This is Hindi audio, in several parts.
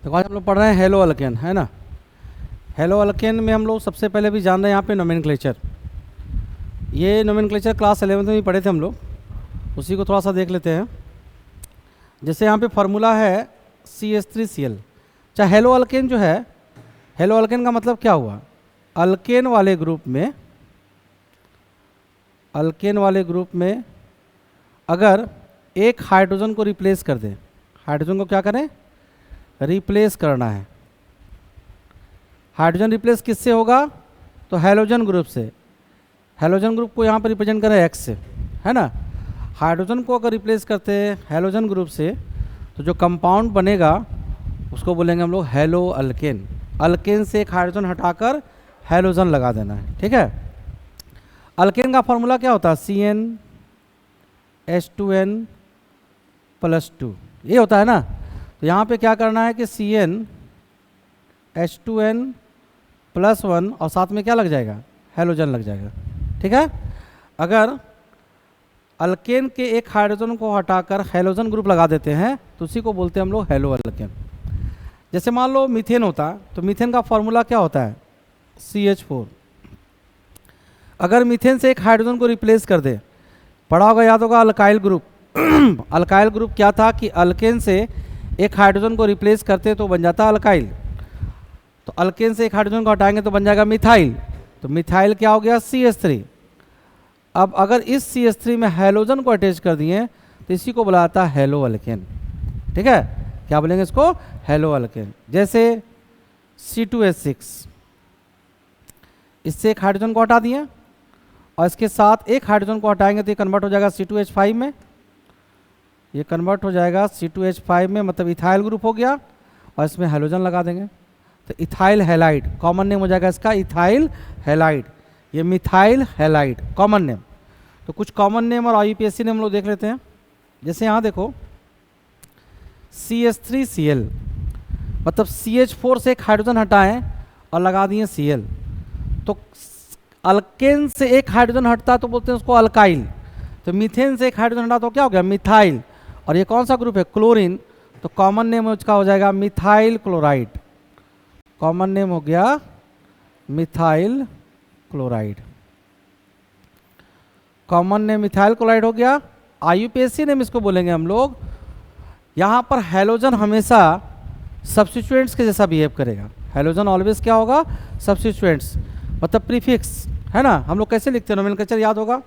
तो आज हम लोग पढ़ रहे हैं हेलो अल्केन, है ना। हेलो अल्केन में हम लोग सबसे पहले भी जान रहे हैं यहाँ पे नोमेनक्लेचर। ये नोमेनक्लेचर क्लास 11th में भी पढ़े थे हम लोग, उसी को थोड़ा सा देख लेते हैं। जैसे यहाँ पे फार्मूला है CH3Cl। अच्छा, हेलो अल्केन जो है, हेलो अल्केन का मतलब क्या हुआ? अल्केन वाले ग्रुप में अगर एक हाइड्रोजन को रिप्लेस कर दें, हाइड्रोजन को क्या करें? रिप्लेस करना है। हाइड्रोजन रिप्लेस किससे होगा? तो हैलोजन ग्रुप से। हैलोजन ग्रुप को यहाँ पर रिप्रेजेंट करें X से, है ना। हाइड्रोजन को अगर रिप्लेस करते हैं हैलोजन ग्रुप से तो जो कंपाउंड बनेगा उसको बोलेंगे हम लोग हेलो अल्केन। अल्केन से एक हाइड्रोजन हटाकर हैलोजन लगा देना है, ठीक है। अल्केन का फॉर्मूला क्या होता है? CnH2n+2, ये होता है ना। तो यहाँ पे क्या करना है कि CnH2n+1 और साथ में क्या लग जाएगा? हैलोजन लग जाएगा, ठीक है। अगर अल्केन के एक हाइड्रोजन को हटाकर हैलोजन ग्रुप लगा देते हैं तो उसी को बोलते हैं हम लोग हेलो अल्केन। जैसे मान लो मीथेन होता है, तो मीथेन का फॉर्मूला क्या होता है? CH4। अगर मीथेन से एक हाइड्रोजन को रिप्लेस कर दे, पढ़ा होगा, याद होगा, अल्काइल ग्रुप। अल्काइल ग्रुप क्या था कि अल्केन से एक हाइड्रोजन को रिप्लेस करते तो बन जाता अल्काइल। तो अल्केन से एक हाइड्रोजन को हटाएंगे तो बन जाएगा मिथाइल। तो मिथाइल क्या हो गया? CH3। अब अगर इस CH3 में हैलोजन को अटैच कर दिए तो इसी को बुलाता है हेलो अल्केन, ठीक है। क्या बोलेंगे इसको? Hello alkane. जैसे C2H6, इससे एक हाइड्रोजन को हटा दिए और इसके साथ एक हाइड्रोजन को हटाएंगे तो ये कन्वर्ट हो जाएगा C2H5 में। ये कन्वर्ट हो जाएगा C2H5 में, मतलब इथाइल ग्रुप हो गया, और इसमें हैलोजन लगा देंगे तो इथाइल हैलाइड, कॉमन नेम हो जाएगा इसका इथाइल हैलाइड। ये मिथाइल हैलाइड कॉमन नेम। तो कुछ कॉमन नेम और IUPAC नेम हम लोग देख लेते हैं। जैसे यहाँ देखो CH3Cl, मतलब CH4 से एक हाइड्रोजन हटाएं और लगा दिए Cl, तो अल्केन से एक हाइड्रोजन हटता तो बोलते हैं उसको अल्काइल। तो मीथेन से एक हाइड्रोजन हटा तो क्या हो गया? मिथाइल। और ये कौन सा ग्रुप है? क्लोरीन। तो कॉमन नेम उसका हो जाएगा मिथाइल क्लोराइड। कॉमन नेम हो गया methyl chloride. Common name methyl chloride हो गया। IUPAC नेम इसको बोलेंगे हम लोग। यहाँ पर हैलोजन हमेशा सब्स्टिट्यूएंट्स के जैसा बिहेव करेगा। हैलोजन ऑलवेज क्या होगा? सब्स्टिट्यूएंट्स, मतलब प्रीफिक्स, है ना। हम लोग कैसे लिखते हैं? नोमेनक्लेचर याद होगा।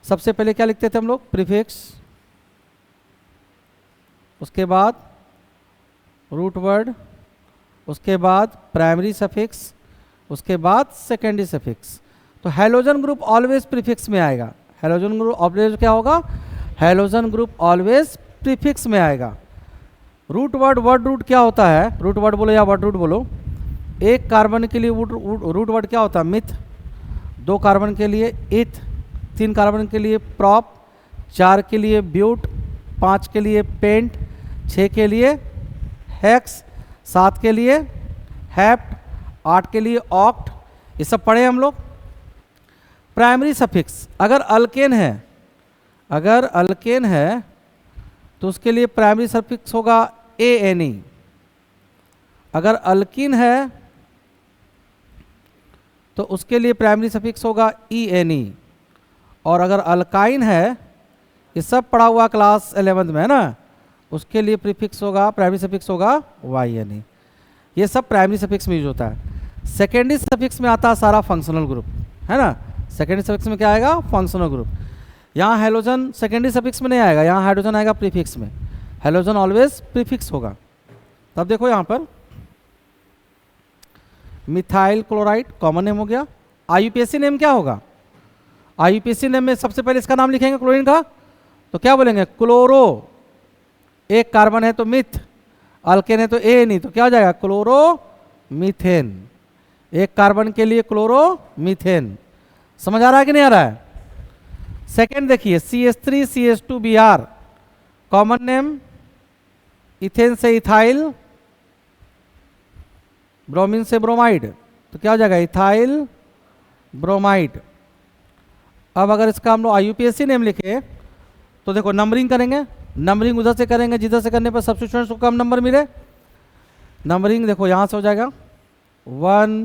सबसे पहले क्या लिखते थे हम लोग? प्रीफिक्स, उसके बाद रूट वर्ड, उसके बाद प्राइमरी सफिक्स, उसके बाद सेकेंडरी सफिक्स। तो हैलोजन ग्रुप ऑलवेज प्रीफिक्स में आएगा। हैलोजन ग्रुप ऑलवेज क्या होगा? हैलोजन ग्रुप ऑलवेज प्रीफिक्स में आएगा। रूट वर्ड, वर्ड रूट क्या होता है? रूट वर्ड बोलो या वर्ड रूट बोलो। एक कार्बन के लिए रूट वर्ड क्या होता है? मिथ। 2 कार्बन के लिए इथ, 3 कार्बन के लिए प्रॉप, 4 के लिए ब्यूट, 5 के लिए पेंट, 6 के लिए हेक्स, 7 के लिए हेप्ट, 8 के लिए ऑक्ट। ये सब पढ़े हम लोग। प्राइमरी सफिक्स, अगर अल्केन है तो उसके लिए प्राइमरी सफिक्स होगा ANE। अगर अल्कीन है तो उसके लिए प्राइमरी सफिक्स होगा ENE। और अगर अल्काइन है, ये सब पढ़ा हुआ क्लास 11th में, है ना, उसके लिए प्रीफिक्स होगा, प्राइमरी सफिक्स होगा YNE। ये सब प्राइमरी सफिक्स में यूज होता है। सेकेंडरी सफिक्स में आता है सारा फंक्शनल ग्रुप, है ना। सेकेंडरी सफिक्स में क्या आएगा? Functional group. यहाँ हैलोजन सेकेंडरी सफिक्स में नहीं आएगा, यहाँ हाइड्रोजन आएगा प्रीफिक्स में। हैलोजन ऑलवेज प्रीफिक्स होगा। तब देखो यहाँ पर मिथाइल क्लोराइड कॉमन नेम हो गया। IUPAC नेम क्या होगा? IUPAC नेम में सबसे पहले इसका नाम लिखेंगे क्लोरीन का, तो क्या बोलेंगे? क्लोरो। एक कार्बन है तो मिथ, अल्केन है तो ANE, तो क्या हो जाएगा? Chloro methane. एक कार्बन के लिए क्लोरो मीथेन। समझ आ रहा है कि नहीं आ रहा है? सेकेंड देखिए CH3CH2Br, कॉमन नेम इथेन से इथाइल, ब्रोमीन से ब्रोमाइड, तो क्या हो जाएगा? Ethyl bromide. अब अगर इसका हम लोग IUPAC नेम लिखे तो देखो नंबरिंग करेंगे, नंबरिंग उधर से करेंगे जिधर से करने पर सब्स्टिट्यूएंट्स को कम नंबर मिले। नंबरिंग देखो यहाँ से हो जाएगा 1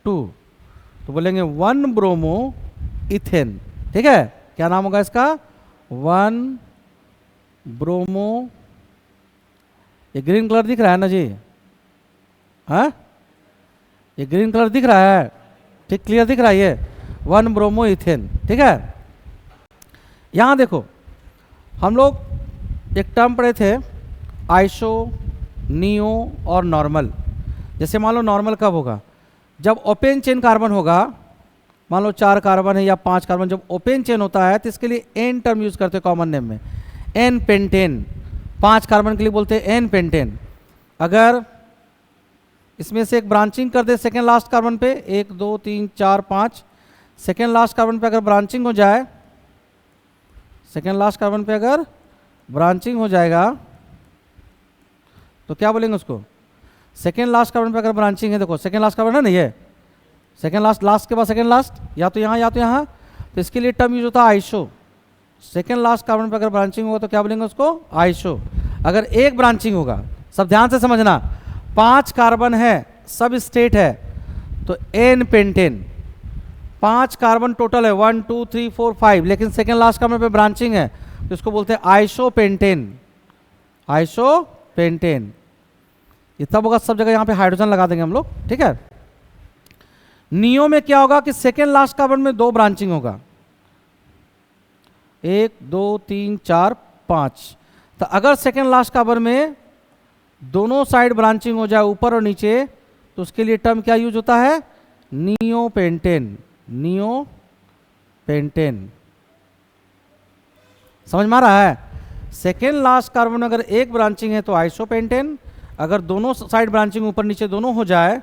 2, तो बोलेंगे 1 ब्रोमो इथेन। ठीक है, क्या नाम होगा इसका? 1 ब्रोमो, ये ग्रीन कलर दिख रहा है ना जी? हाँ, ये ग्रीन कलर दिख रहा है, ठीक क्लियर दिख रहा है ये 1 ब्रोमो इथेन। ठीक है, यहाँ देखो हम लोग एक टर्म पढ़े थे आइसो, नियो और नॉर्मल। जैसे मान लो नॉर्मल कब होगा? जब ओपन चेन कार्बन होगा, मान लो 4 कार्बन है या 5 कार्बन, जब ओपन चेन होता है तो इसके लिए एन टर्म यूज करते हैं कॉमन नेम में, एन पेंटेन। 5 कार्बन के लिए बोलते हैं एन पेंटेन। अगर इसमें से एक ब्रांचिंग कर दे सेकेंड लास्ट कार्बन पे, 1 2 3 4 5, सेकेंड लास्ट कार्बन पे अगर ब्रांचिंग हो जाए, सेकेंड लास्ट कार्बन पे अगर ब्रांचिंग हो जाएगा तो क्या बोलेंगे उसको? सेकेंड लास्ट कार्बन पे अगर ब्रांचिंग है, देखो सेकेंड लास्ट कार्बन है ना, ये सेकेंड लास्ट, लास्ट के बाद सेकेंड लास्ट, या तो यहाँ या तो यहाँ, तो इसके लिए टर्म यूज होता है आइसो। सेकेंड लास्ट कार्बन पे अगर ब्रांचिंग होगा तो क्या बोलेंगे उसको? आइसो। अगर एक ब्रांचिंग होगा, सब ध्यान से समझना, 5 कार्बन है, सब स्टेट है, तो एन पेंटेन। 5 कार्बन टोटल है, 1 2 3 4 5, लेकिन सेकेंड लास्ट कार्बन पे ब्रांचिंग है तो इसको बोलते हैं आइसो पेंटेन। Iso pentane. ये तब होगा, सब जगह यहाँ पे हाइड्रोजन लगा देंगे हम लोग। ठीक है, नियो में क्या होगा कि सेकेंड लास्ट कार्बन में 2 ब्रांचिंग होगा, 1 2 3 4 5। तो अगर सेकेंड लास्ट कार्बन में दोनों साइड ब्रांचिंग हो जाए, ऊपर और नीचे, तो उसके लिए टर्म क्या यूज होता है? Neo pentane. Neo pentane. समझ में आ रहा है? सेकेंड लास्ट कार्बन में अगर एक ब्रांचिंग है तो आइसोपेंटेन, अगर दोनों साइड ब्रांचिंग ऊपर नीचे दोनों हो जाए,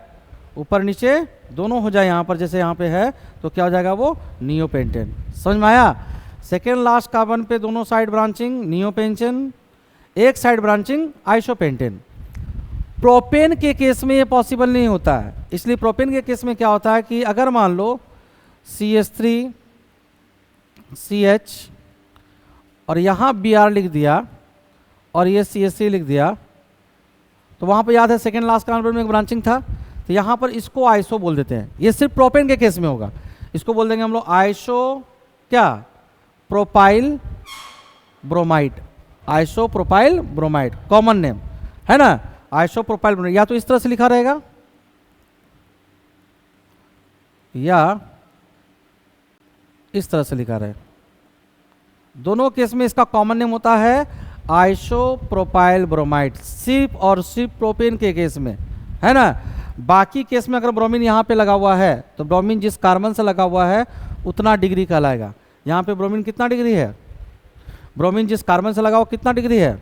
ऊपर नीचे दोनों हो जाए यहाँ पर, जैसे यहाँ पे है, तो क्या हो जाएगा? वो नियोपेंटेन। समझ में आया? सेकेंड लास्ट कार्बन पे दोनों साइड ब्रांचिंग नियोपेंटेन, एक साइड ब्रांचिंग आइसोपेंटेन। प्रोपेन के केस में ये पॉसिबल नहीं होता है, इसलिए प्रोपेन के केस में क्या होता है कि अगर मान लो CH3 CH और यहाँ Br लिख दिया और ये CH3 लिख दिया, तो वहाँ पे याद है सेकेंड लास्ट कार्बन में एक ब्रांचिंग था, तो यहाँ पर इसको आइसो बोल देते हैं। ये सिर्फ प्रोपेन के केस में होगा, इसको बोल देंगे हम लोग आइसो क्या? Propyl bromide. Iso propyl bromide common name है ना, आइसो प्रोपाइल ब्रोमाइड। या तो इस तरह से लिखा रहेगा या इस तरह से लिखा रहे, दोनों केस में इसका कॉमन नेम होता है आइसो प्रोपाइल ब्रोमाइड, सिर्फ और सिर्फ प्रोपेन के केस में, है ना। बाकी केस में अगर ब्रोमीन यहाँ पे लगा हुआ है तो ब्रोमीन जिस कार्बन से लगा हुआ है उतना डिग्री कहलाएगा। यहाँ पे ब्रोमीन कितना डिग्री है? ब्रोमीन जिस कार्बन से लगा हुआ कितना डिग्री है?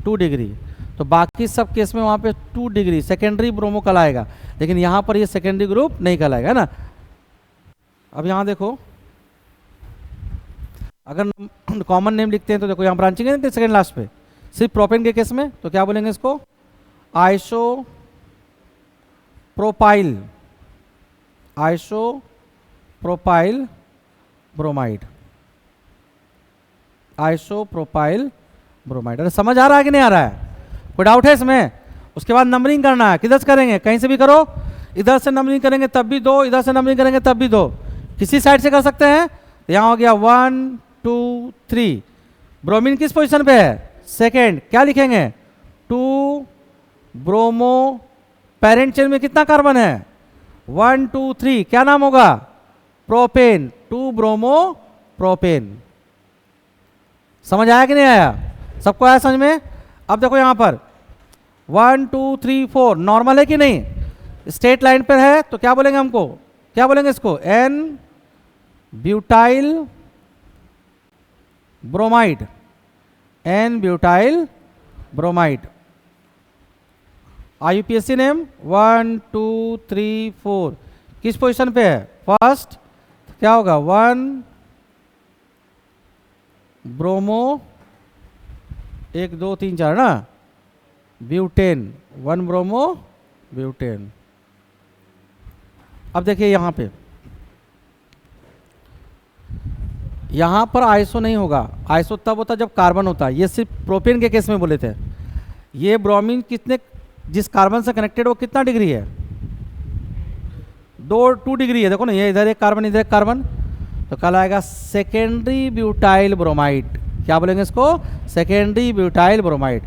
2 डिग्री। तो बाकी सब केस में वहाँ पे 2 डिग्री सेकेंडरी ब्रोमो कहलाएगा, लेकिन यहाँ पर ये सेकेंडरी ग्रुप नहीं कहलाएगा, है ना। अब यहाँ देखो, अगर कॉमन नेम लिखते हैं तो देखो यहाँ ब्रांचिंग है सेकेंड लास्ट पे, सिर्फ प्रोपेन के केस में, तो क्या बोलेंगे इसको? Iso propyl, iso propyl bromide, iso propyl bromide. अरे समझ आ रहा है कि नहीं आ रहा है? कोई डाउट है इसमें? उसके बाद नंबरिंग करना है, किधर से करेंगे? कहीं से भी करो, इधर से नंबरिंग करेंगे तब भी 2, इधर से नंबरिंग करेंगे तब भी 2, किसी साइड से कर सकते हैं। तो यहाँ हो गया 1 2 3। ब्रोमीन किस पोजीशन पे है? सेकेंड। क्या लिखेंगे? 2 ब्रोमो, पेरेंट चेन में कितना कार्बन है? 1 2 3। क्या नाम होगा? प्रोपेन। 2 bromo propane. समझ आया कि नहीं आया? सबको आया समझ में? अब देखो यहाँ पर 1 2 3 4 नॉर्मल है कि नहीं? स्ट्रेट लाइन पर है, तो क्या बोलेंगे हमको? क्या बोलेंगे इसको? N butyl bromide, n butyl bromide. IUPAC name 1 2 3 4 किस पोजीशन पे है? फर्स्ट। क्या होगा? 1 ब्रोमो 1 2 3 4 ना, ब्यूटेन, 1 ब्रोमो ब्यूटेन। अब देखिए यहाँ पे, यहाँ पर आइसो नहीं होगा, आइसो तब होता जब कार्बन होता है। ये सिर्फ प्रोपेन के केस में बोले थे। ये ब्रोमीन कितने जिस कार्बन से कनेक्टेड वो कितना डिग्री है, 2 डिग्री है। देखो ना, ये इधर एक कार्बन इधर एक कार्बन, तो कहलाएगा सेकेंडरी ब्यूटाइल ब्रोमाइड। क्या बोलेंगे इसको? Secondary butyl bromide.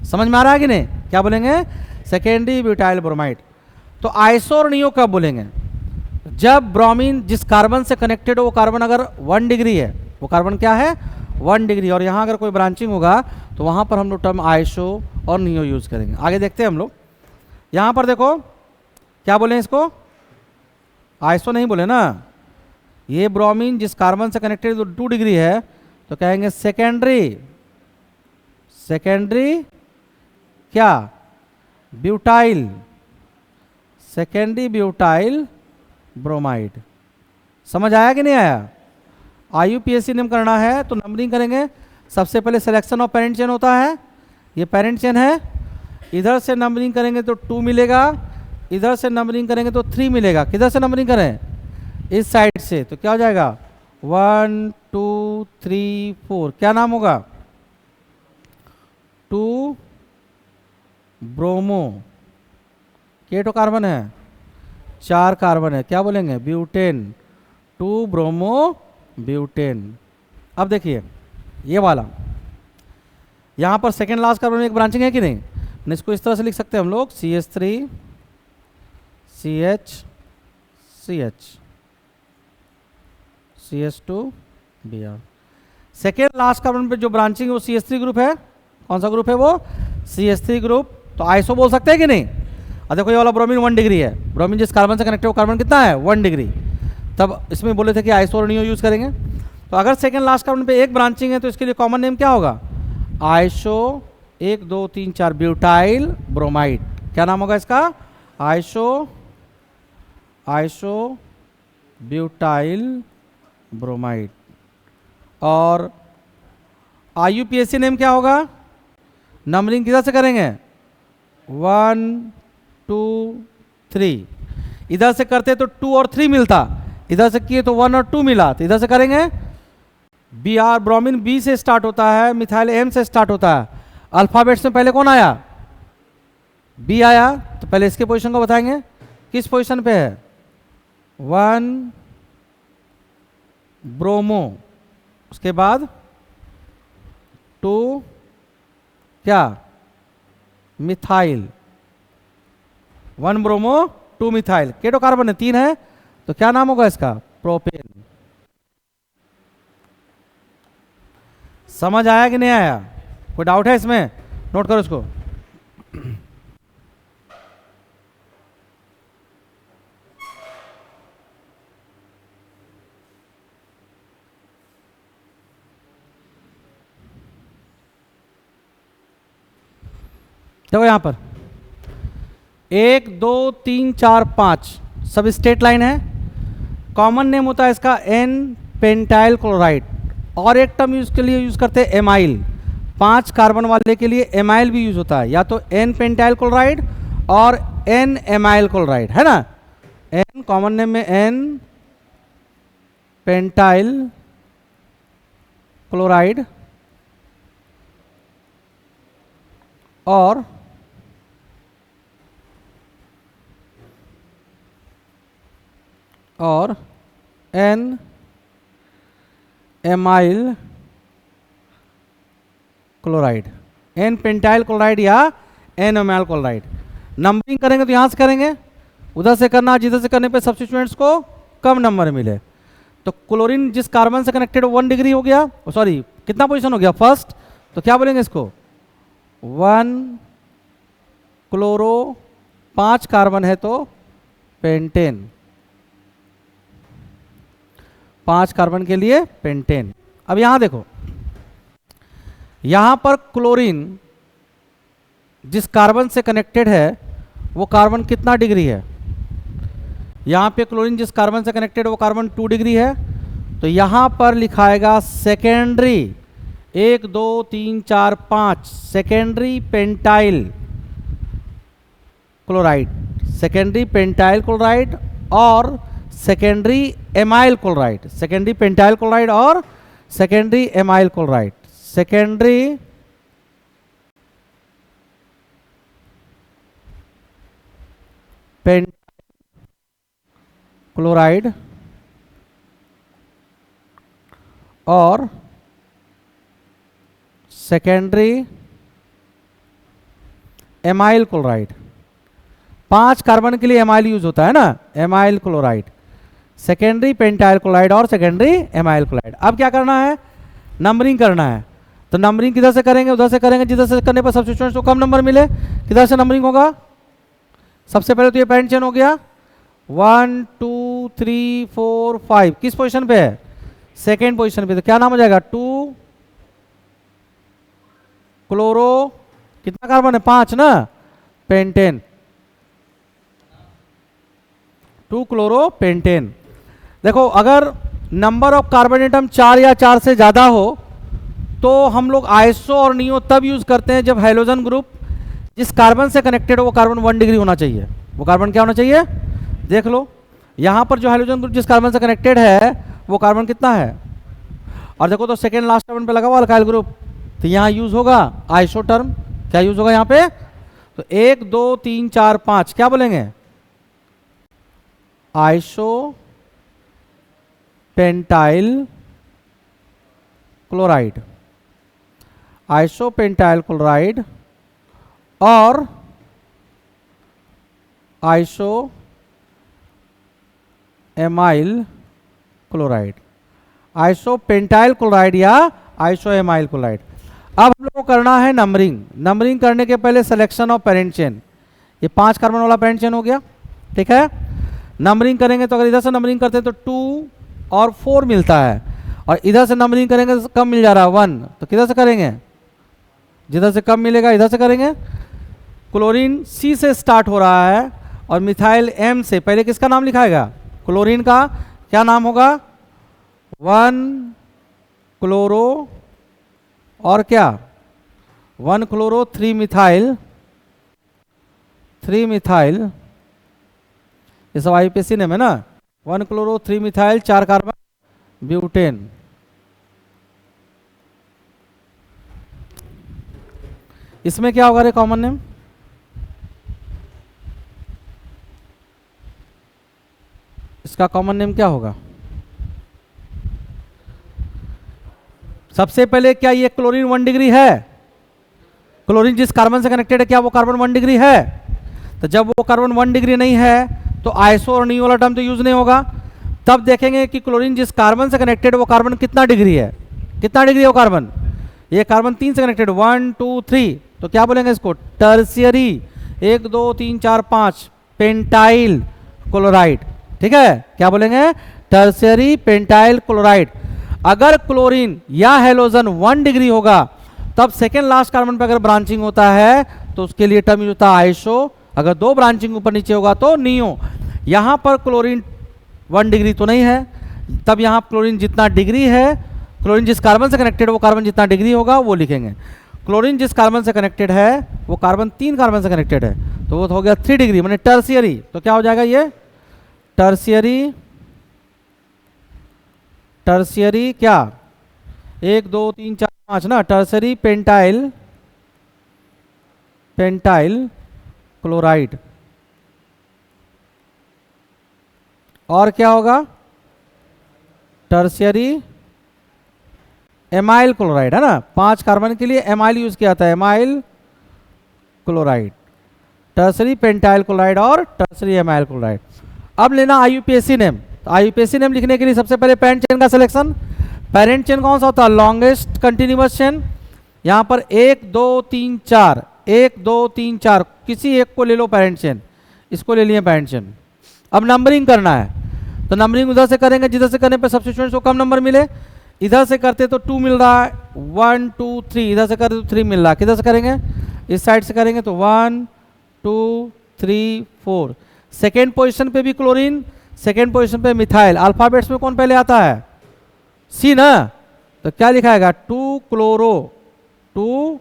समझ में आ रहा है कि नहीं? क्या बोलेंगे? Secondary butyl bromide. तो आइसो और नियो कब बोलेंगे? जब ब्रोमीन जिस कार्बन से कनेक्टेड हो वो कार्बन अगर 1 डिग्री है, वो कार्बन क्या है? 1 डिग्री। और यहाँ अगर कोई ब्रांचिंग होगा तो वहाँ पर हम लोग टर्म आइसो और नियो यूज़ करेंगे। आगे देखते हैं हम लोग। यहाँ पर देखो क्या बोले इसको? आइसो नहीं बोले ना, ये ब्रोमीन जिस कार्बन से कनेक्टेड 2 डिग्री है तो कहेंगे सेकेंडरी, सेकेंडरी क्या? Butyl, secondary butyl bromide. समझ आया कि नहीं आया? IUPAC नेम करना है तो नंबरिंग करेंगे। सबसे पहले सिलेक्शन ऑफ पेरेंट चेन होता है, ये पेरेंट चेन है। इधर से नंबरिंग करेंगे तो 2 मिलेगा, इधर से नंबरिंग करेंगे तो 3 मिलेगा। किधर से नंबरिंग करें? इस साइड से, तो क्या हो जाएगा? 1 2 3 4। क्या नाम होगा? 2 ब्रोमो। केटो कार्बन है, 4 कार्बन है। क्या बोलेंगे? Butane, 2 bromo butane. अब देखिए ये वाला, यहाँ पर सेकेंड लास्ट कार्बन में एक ब्रांचिंग है कि नहीं? इसको इस तरह से लिख सकते हैं हम लोग, CH3 CH CH CH2 Br। Second last carbon पे जो ब्रांचिंग है वो CH3 ग्रुप है। कौन सा ग्रुप है वो? CH3 group. तो आइसो बोल सकते हैं कि नहीं? और देखो ये वाला ब्रोमीन 1 डिग्री है, ब्रोमीन जिस कार्बन से कनेक्टेड वो कार्बन कितना है? 1 डिग्री। तब इसमें बोले थे कि आइसो और नियो यूज़ करेंगे। तो अगर सेकेंड लास्ट कार्बन पे एक ब्रांचिंग है तो इसके लिए कॉमन नेम क्या होगा? Iso 1 2 3 4 butyl bromide. क्या नाम होगा इसका? Iso, iso butyl bromide. और IUPAC नेम क्या होगा? नंबरिंग किधर से करेंगे? 1 2 3। इधर से करते तो 2 और 3 मिलता, इधर से किए तो 1 और 2 मिला, तो इधर से करेंगे। Br, ब्रोमीन B से स्टार्ट होता है, मिथाइल M से स्टार्ट होता है। अल्फाबेट्स में पहले कौन आया? B आया। तो पहले इसके पोजीशन को बताएंगे, किस पोजीशन पे है? 1 ब्रोमो, उसके बाद 2 क्या? Methyl. 1 bromo 2 methyl. Keto carbon है, 3 है, तो क्या नाम होगा इसका? प्रोपेन। समझ आया कि नहीं आया? कोई डाउट है इसमें? नोट करो इसको। देखो यहां पर 1 2 3 4 5 सब स्ट्रेट लाइन है। कॉमन नेम होता है इसका N पेंटाइल क्लोराइड। और एक टर्म यूज के लिए यूज करते हैं एमाइल। 5 कार्बन वाले के लिए एमाइल भी यूज होता है, या तो N पेंटाइल क्लोराइड और N एमाइल क्लोराइड, है ना? N कॉमन नेम में N पेंटाइल क्लोराइड और N amyl chloride, N pentyl chloride या N एमाइल क्लोराइड। नंबरिंग करेंगे तो यहाँ से करेंगे, उधर से करना, जिधर से करने पे सब्स्टिट्यूएंट्स को कम नंबर मिले। तो क्लोरीन जिस कार्बन से कनेक्टेड 1 डिग्री हो गया, सॉरी कितना पोजीशन हो गया? फर्स्ट। तो क्या बोलेंगे इसको? 1 क्लोरो, 5 कार्बन है तो पेंटेन, 5 कार्बन के लिए पेंटेन। अब यहां देखो, यहां पर क्लोरीन जिस कार्बन से कनेक्टेड है वो कार्बन कितना डिग्री है? यहां पे क्लोरीन जिस कार्बन से कनेक्टेड है वो कार्बन 2 डिग्री है। तो यहां पर लिखाएगा secondary 1 2 3 4 5 secondary pentyl chloride, secondary pentyl chloride और secondary amyl chloride, secondary pentyl chloride और secondary amyl chloride, secondary chloride और सेकेंडरी एमाइल क्लोराइड। 5 कार्बन के लिए एमाइल यूज होता है ना, amyl chloride, secondary pentyl chloride और सेकेंडरी एमाइल क्लोराइड। अब क्या करना है, नंबरिंग करना है। तो नंबरिंग किधर से करेंगे, उधर से करेंगे, जिधर से करने पर सब्स्टिट्यूएंट्स को कम नंबर मिले। किधर से नंबरिंग होगा, सबसे पहले तो ये पैरेंट चेन हो गया, 1 2 3 4 5, किस पोजीशन पे है, सेकेंड पोजीशन पे। तो क्या नाम हो जाएगा, 2 क्लोरो, कितना कार्बन है, 5 ना, पेंटेन, 2 क्लोरो पेंटेन। देखो अगर नंबर ऑफ कार्बन एटम 4 या 4 से ज्यादा हो तो हम लोग आइसो और नियो तब यूज करते हैं जब हाइड्रोजन ग्रुप जिस कार्बन से कनेक्टेड हो वो कार्बन 1 डिग्री होना चाहिए। वो कार्बन क्या होना चाहिए, देख लो यहां पर जो हाइड्रोजन ग्रुप जिस कार्बन से कनेक्टेड है वो कार्बन कितना है, और देखो तो सेकेंड लास्ट कार्बन पे लगा हुआ अल्काइल ग्रुप, तो यहां यूज होगा आइसो टर्म। क्या यूज होगा यहां पे, तो 1 2 3 4 5 क्या बोलेंगे, iso pentyl chloride, iso pentyl chloride और iso amyl chloride, iso pentyl chloride या आइसो एमाइल क्लोराइड। अब हम लोग को करना है नंबरिंग। नंबरिंग करने के पहले सिलेक्शन ऑफ पेरेंट चेन, ये 5 कार्बन वाला पेरेंट चेन हो गया, ठीक है। नंबरिंग करेंगे तो अगर इधर से नंबरिंग करते हैं तो 2 और 4 मिलता है, और इधर से नंबरिंग करेंगे तो कम मिल जा रहा है 1, तो किधर से करेंगे, जिधर से कम मिलेगा इधर से करेंगे। क्लोरीन C से स्टार्ट हो रहा है और मिथाइल M से, पहले किसका नाम लिखाएगा, क्लोरीन का क्या नाम होगा, 1 क्लोरो और क्या 1 क्लोरो 3 मिथाइल, 3 मिथाइल, ये सब आईपीएसी नेम है ना, 1 क्लोरो 3 मिथाइल 4 कार्बन ब्यूटेन। इसमें क्या होगा रे कॉमन नेम, इसका कॉमन नेम क्या होगा, सबसे पहले क्या ये क्लोरीन 1 डिग्री है, क्लोरीन जिस कार्बन से कनेक्टेड है क्या वो कार्बन 1 डिग्री है, तो जब वो कार्बन 1 डिग्री नहीं है तो आइसो और नियो वाला टर्म तो यूज नहीं होगा। तब देखेंगे कि क्लोरीन जिस कार्बन से कनेक्टेड वो कार्बन कितना डिग्री है, कितना डिग्री है वो कार्बन, ये कार्बन 3 से कनेक्टेड 1 2 3, तो क्या बोलेंगे इसको, टर्शियरी 1 2 3 4 5 पेंटाइल क्लोराइड, ठीक है, क्या बोलेंगे, टर्शियरी पेंटाइल क्लोराइड। अगर क्लोरीन या हेलोजन 1 डिग्री होगा तब सेकेंड लास्ट कार्बन पर अगर ब्रांचिंग होता है तो उसके लिए टर्म यूज होता है आइसो, अगर 2 ब्रांचिंग ऊपर नीचे होगा तो नियो। यहां पर क्लोरीन 1 डिग्री तो नहीं है, तब यहां क्लोरीन जितना डिग्री है, क्लोरीन जिस कार्बन से कनेक्टेड है वो कार्बन जितना डिग्री होगा वो लिखेंगे। क्लोरीन जिस कार्बन से कनेक्टेड है वो कार्बन 3 कार्बन से कनेक्टेड है तो वो तो हो गया 3 डिग्री माने टर्शियरी, तो क्या हो जाएगा ये टर्शियरी, टर्शियरी क्या 1 2 3 4 5 ना, टर्शियरी पेंटाइल, पेंटाइल क्लोराइड। और क्या होगा, टर्शियरी एमाइल क्लोराइड, है ना, 5 कार्बन के लिए एमाइल यूज किया था, amyl chloride, tertiary pentyl chloride और टर्शियरी एमाइल क्लोराइड। अब लेना आईयूपीएसी नेम, तो आईयूपीएसी नेम लिखने के लिए सबसे पहले पेरेंट चेन का सिलेक्शन। पेरेंट चेन कौन सा होता है, लॉन्गेस्ट कंटिन्यूअस चेन। यहां पर 1 2 3 4, 1 2 3 4 किसी एक को ले लो पेरेंट चेन, इसको ले लिए पेरेंट चेन। अब नंबरिंग करना है तो नंबरिंग उधर से करेंगे जिधर से करने पर सब्स्टिट्यूएंट्स को कम नंबर मिले। इधर से करते तो 2 मिल रहा है, 1 2 3, इधर से करते तो 3 मिल रहा है, किधर से करेंगे, इस साइड से करेंगे तो 1 2 3 4। सेकेंड पोजीशन पे भी क्लोरीन, सेकेंड पोजीशन पे मिथाइल। अल्फाबेट्स में कौन पहले आता है, सी ना, तो क्या लिखाएगा 2 chloro, 2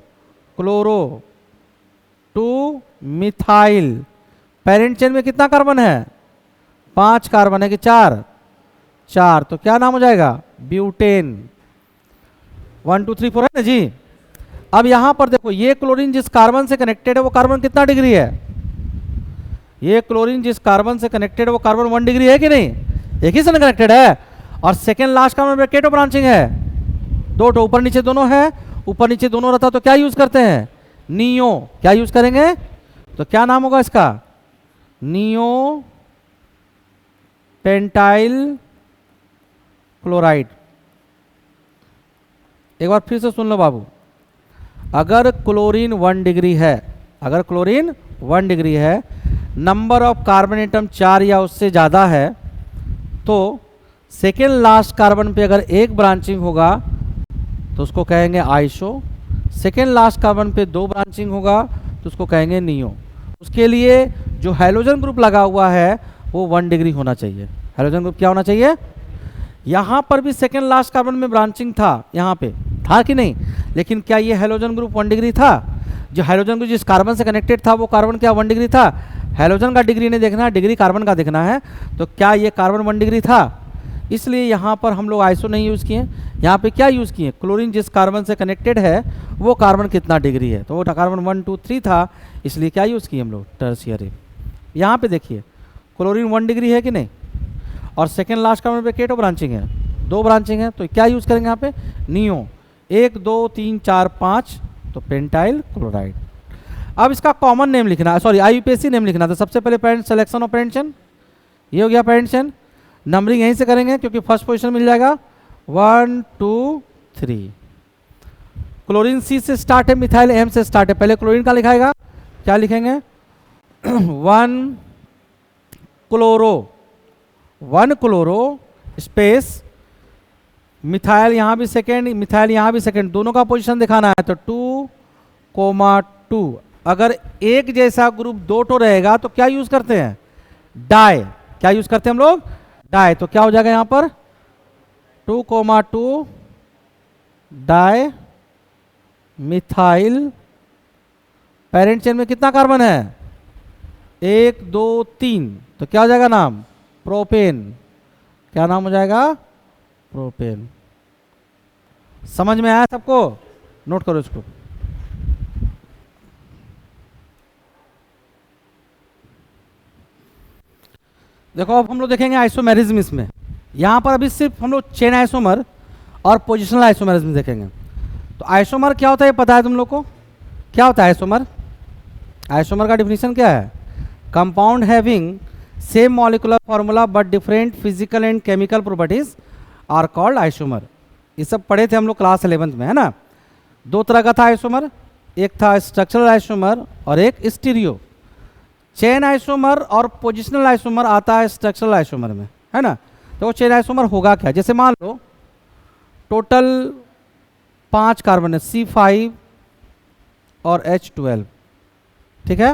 chloro 2 methyl. Parent chain में कितना कार्बन है, 5 कार्बन है कि 4, 4, तो क्या नाम हो जाएगा, ब्यूटेन। 1 2 3 4 है ना जी। अब यहां पर देखो ये क्लोरीन जिस कार्बन से कनेक्टेड है वो कार्बन कितना डिग्री है, ये क्लोरीन जिस कार्बन से कनेक्टेड है वो कार्बन 1 डिग्री है कि नहीं, एक ही से कनेक्टेड है। और सेकेंड लास्ट कार्बन में केटो ब्रांचिंग है, दो तो ऊपर नीचे दोनों है, ऊपर नीचे दोनों रहता तो क्या यूज करते हैं, नियो। क्या यूज करेंगे, तो क्या नाम होगा इसका, नियो पेंटाइल क्लोराइड। एक बार फिर से सुन लो बाबू, अगर क्लोरीन 1 डिग्री है, अगर क्लोरीन 1 डिग्री है, नंबर ऑफ कार्बन एटम 4 या उससे ज़्यादा है, तो सेकेंड लास्ट कार्बन पे अगर एक ब्रांचिंग होगा तो उसको कहेंगे आइसो, सेकेंड लास्ट कार्बन पे 2 ब्रांचिंग होगा तो उसको कहेंगे नियो। उसके लिए जो हैलोजन ग्रुप लगा हुआ है वो 1 डिग्री होना चाहिए। हैलोजन ग्रुप क्या होना चाहिए, यहाँ पर भी सेकेंड लास्ट कार्बन में ब्रांचिंग था, यहाँ पे था कि नहीं, लेकिन क्या ये हैलोजन ग्रुप 1 डिग्री था, जो हैलोजन ग्रुप जिस कार्बन से कनेक्टेड था वो कार्बन क्या 1 डिग्री था, हैलोजन का डिग्री नहीं देखना है, डिग्री कार्बन का देखना है, तो क्या ये कार्बन 1 डिग्री था, इसलिए यहाँ पर हम लोग आइसो नहीं यूज़ किए, यहाँ पे क्या यूज़ किए, क्लोरीन जिस कार्बन से कनेक्टेड है वो कार्बन कितना डिग्री है, तो वो कार्बन 1 2 3 था, इसलिए क्या यूज़ किए हम लोग, टर्शियरी। यहाँ पे देखिए क्लोरीन 1 डिग्री है कि नहीं, और सेकेंड लास्ट कार्बन पे केटो ब्रांचिंग है, 2 ब्रांचिंग है, तो क्या यूज़ करेंगे यहाँ पे, नियो। 1 2 3 4 5 तो पेंटाइल क्लोराइड। अब इसका कॉमन नेम लिखना है, सॉरी आईयूपीएसी नेम लिखना था। सबसे पहले parent selection of parent chain, ये हो गया पेरेंट चेन, नंबरिंग यहीं से करेंगे क्योंकि फर्स्ट पोजीशन मिल जाएगा 1 2 3। क्लोरीन सी से स्टार्ट है, मिथाइल एम से स्टार्ट है, पहले क्लोरीन का लिखाएगा, क्या लिखेंगे 1 क्लोरो स्पेस मिथाइल, यहाँ भी सेकेंड, मिथाइल यहाँ भी सेकेंड, दोनों का पोजीशन दिखाना है, तो 2,2। अगर एक जैसा ग्रुप 2 टो रहेगा तो क्या यूज करते हैं, डाई। क्या यूज करते हैं हम लोग, डाई। तो क्या हो जाएगा यहाँ पर 2,2 डाई मिथाइल। पेरेंट चेन में कितना कार्बन है, 1 2 3, तो क्या हो जाएगा नाम, प्रोपेन। क्या नाम हो जाएगा, प्रोपेन। समझ में आया सबको, नोट करो इसको। देखो अब हम लोग देखेंगे आइसोमेरिज्म इसमें। यहाँ पर अभी सिर्फ हम लोग चेन आइसोमर और पोजिशनल आइसोमेरिज्म देखेंगे। तो आइसोमर क्या होता है ये पता है तुम लोग को, क्या होता है आइसोमर, आइसोमर का डिफिनीशन क्या है, compound having same molecular formula but different physical and chemical properties are called isomer. ये सब पढ़े थे हम लोग क्लास 11th में, है ना। 2 तरह का था आइसोमर, एक था स्ट्रक्चरल आइसोमर और एक स्टीरियो। चेन आइसोमर और पोजिशनल आइसोमर आता है स्ट्रक्चरल आइसोमर में, है ना। तो वो चेन आइसोमर होगा क्या, जैसे मान लो टोटल 5 कार्बन है, C5 और H12, ठीक है।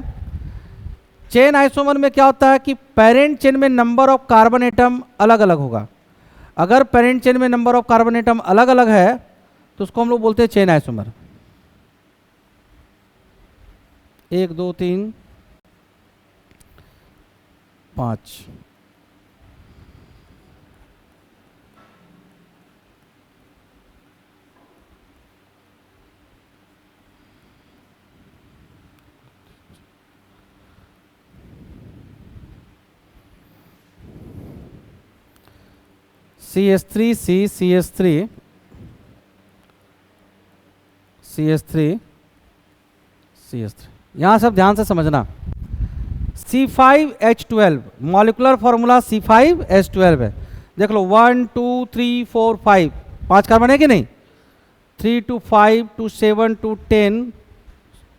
चेन आइसोमर में क्या होता है कि पेरेंट चेन में नंबर ऑफ कार्बन एटम अलग अलग होगा। अगर पेरेंट चेन में नंबर ऑफ कार्बन एटम अलग अलग है तो उसको हम लोग बोलते हैं chain isomer. 1 2 3 5। CH3 C CH3 CH3 CH3, यहाँ सब ध्यान से समझना। C5H12 मॉलिक्यूलर फॉर्मूला C5H12 है। देख लो 1 2 3 4 5, 5 कार्बन है कि नहीं, 3 to 5 to 7 to 10,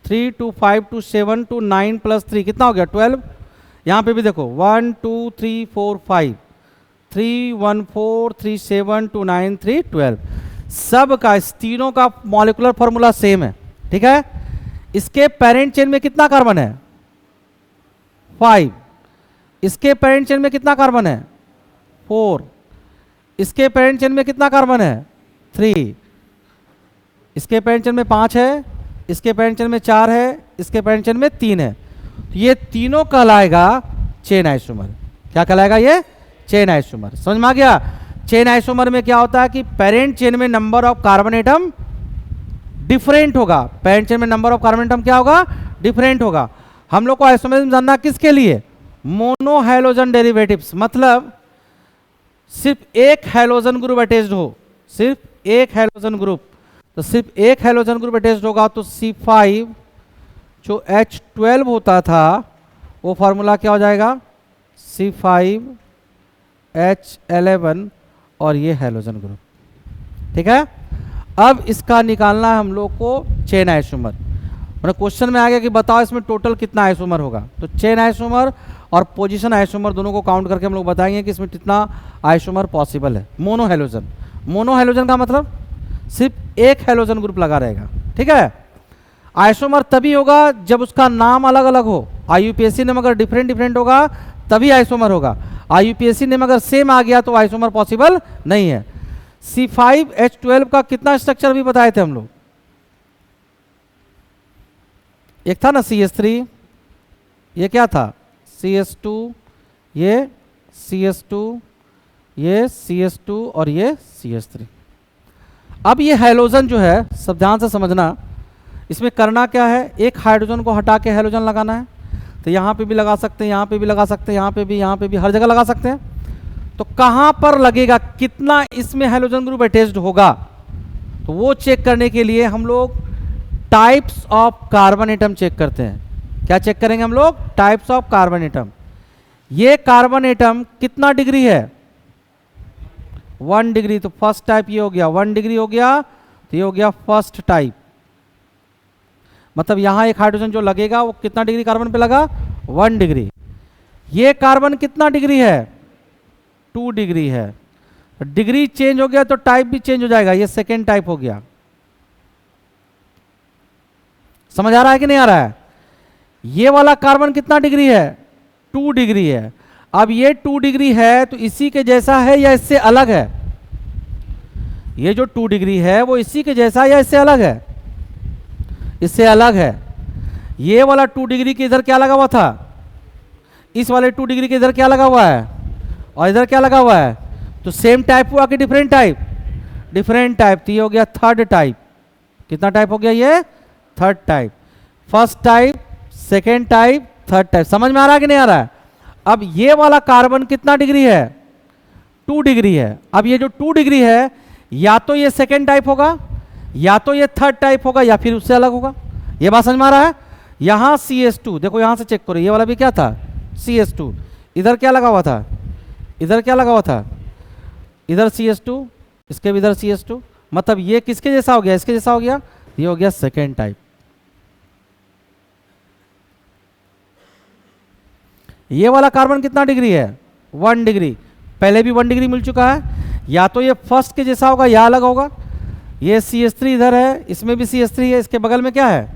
3 to 5 to 7 to 9 plus 3 कितना हो गया 12। यहाँ पे भी देखो 1 2 3 4 5, 3 1 4 3 7 2 9 3 12, सब का इस तीनों का मॉलिक्यूलर फॉर्मूला सेम है, ठीक है। इसके पेरेंट चेन में कितना कार्बन है 5, इसके पेरेंट चेन में कितना कार्बन है 4, इसके पेरेंट चेन में कितना कार्बन है 3, इसके पेरेंट चेन में 5 है, इसके पेरेंट चेन में 4 है, इसके पेरेंट चेन में 3 है। तो ये तीनों कहलाएगा चेन आइसोमर। क्या कहलाएगा ये, चेन आइसोमर। समझ में आ गया। चेन आइसोमर में क्या होता है कि पेरेंट चेन में number of carbon atom different होगा। पेरेंट चेन में नंबर ऑफ कार्बन एटम क्या होगा, डिफरेंट होगा। हम लोग को आइसोमेरिज्म जानना किसके लिए, मोनो हैलोजन डेरिवेटिव्स, मतलब सिर्फ एक हैलोजन ग्रुप अटैच्ड हो, सिर्फ एक हैलोजन ग्रुप, तो सिर्फ एक हैलोजन ग्रुप अटैच्ड होगा तो C5 जो H12 होता था वो फार्मूला क्या हो जाएगा, C5H11 और ये हैलोजन ग्रुप। ठीक है, अब इसका निकालना है हम लोग को चेन आइसोमर। मतलब क्वेश्चन में आ गया कि बताओ इसमें टोटल कितना आइसोमर होगा, तो चेन आइसोमर और पोजीशन आइसोमर दोनों को काउंट करके हम लोग बताएंगे कि इसमें कितना आइसोमर पॉसिबल है। मोनो हैलोजन, मोनो हैलोजन का मतलब सिर्फ एक हैलोजन ग्रुप लगा रहेगा। ठीक है, आइसोमर तभी होगा जब उसका नाम अलग अलग हो। IUPAC नेम अगर डिफरेंट डिफरेंट होगा तभी आइसोमर होगा। IUPAC नेम अगर सेम आ गया तो आइसोमर पॉसिबल नहीं है। C5H12 का कितना स्ट्रक्चर भी बताए थे हम लोग, एक था ना CH3, ये क्या था CS2, ये CS2, ये CS2 और ये CH3। अब ये हैलोजन जो है सब ध्यान से समझना, इसमें करना क्या है, एक हाइड्रोजन को हटा के हैलोजन लगाना है। तो यहाँ पे भी लगा सकते हैं, यहाँ पे भी लगा सकते हैं, यहाँ पे भी, हर जगह लगा सकते हैं। तो कहाँ पर लगेगा, कितना इसमें हैलोजन ग्रुप अटैच्ड होगा, तो वो चेक करने के लिए हम लोग types of carbon atom check करते हैं। क्या चेक करेंगे हम लोग, टाइप्स ऑफ कार्बन एटम। ये कार्बन एटम कितना डिग्री है, 1 डिग्री, तो फर्स्ट टाइप ये हो गया, 1 डिग्री हो गया, तो ये हो गया फर्स्ट टाइप। मतलब यहां एक हाइड्रोजन जो लगेगा वो कितना डिग्री कार्बन पे लगा, 1 डिग्री। ये कार्बन कितना डिग्री है, 2 डिग्री है। डिग्री चेंज हो गया तो टाइप भी चेंज हो जाएगा, ये सेकेंड टाइप हो गया। समझ आ रहा है कि नहीं आ रहा है। ये वाला कार्बन कितना डिग्री है, 2 डिग्री है। अब ये 2 डिग्री है तो इसी के जैसा है या इससे अलग है, ये जो 2 डिग्री है वो इसी के जैसा या इससे अलग है, इससे अलग है। ये वाला 2 डिग्री के इधर क्या लगा हुआ था, इस वाले 2 डिग्री के इधर क्या लगा हुआ है, और इधर क्या लगा हुआ है, तो सेम टाइप हुआ कि डिफरेंट टाइप, डिफरेंट टाइप। तो ये हो गया थर्ड टाइप। कितना टाइप हो गया, ये third type. First type, second type, third type. समझ में आ रहा है कि नहीं आ रहा है। अब ये वाला कार्बन कितना डिग्री है, 2 डिग्री है। अब ये जो 2 डिग्री है या तो ये सेकेंड टाइप होगा, या तो ये थर्ड टाइप होगा, या फिर उससे अलग होगा। ये बात समझ में आ रहा है। यहां CS2 देखो, यहां से चेक करो, ये वाला भी क्या था, CS2। इधर क्या लगा हुआ था, इधर क्या लगा हुआ था, इधर CS2, इसके भी इधर CS2। मतलब ये किसके जैसा हो गया, इसके जैसा हो गया, ये हो गया सेकेंड टाइप। ये वाला कार्बन कितना डिग्री है, 1 डिग्री। पहले भी 1 डिग्री मिल चुका है, या तो ये फर्स्ट के जैसा होगा या अलग होगा। ये CH3 इधर है, इसमें भी CH3 है, इसके बगल में क्या है,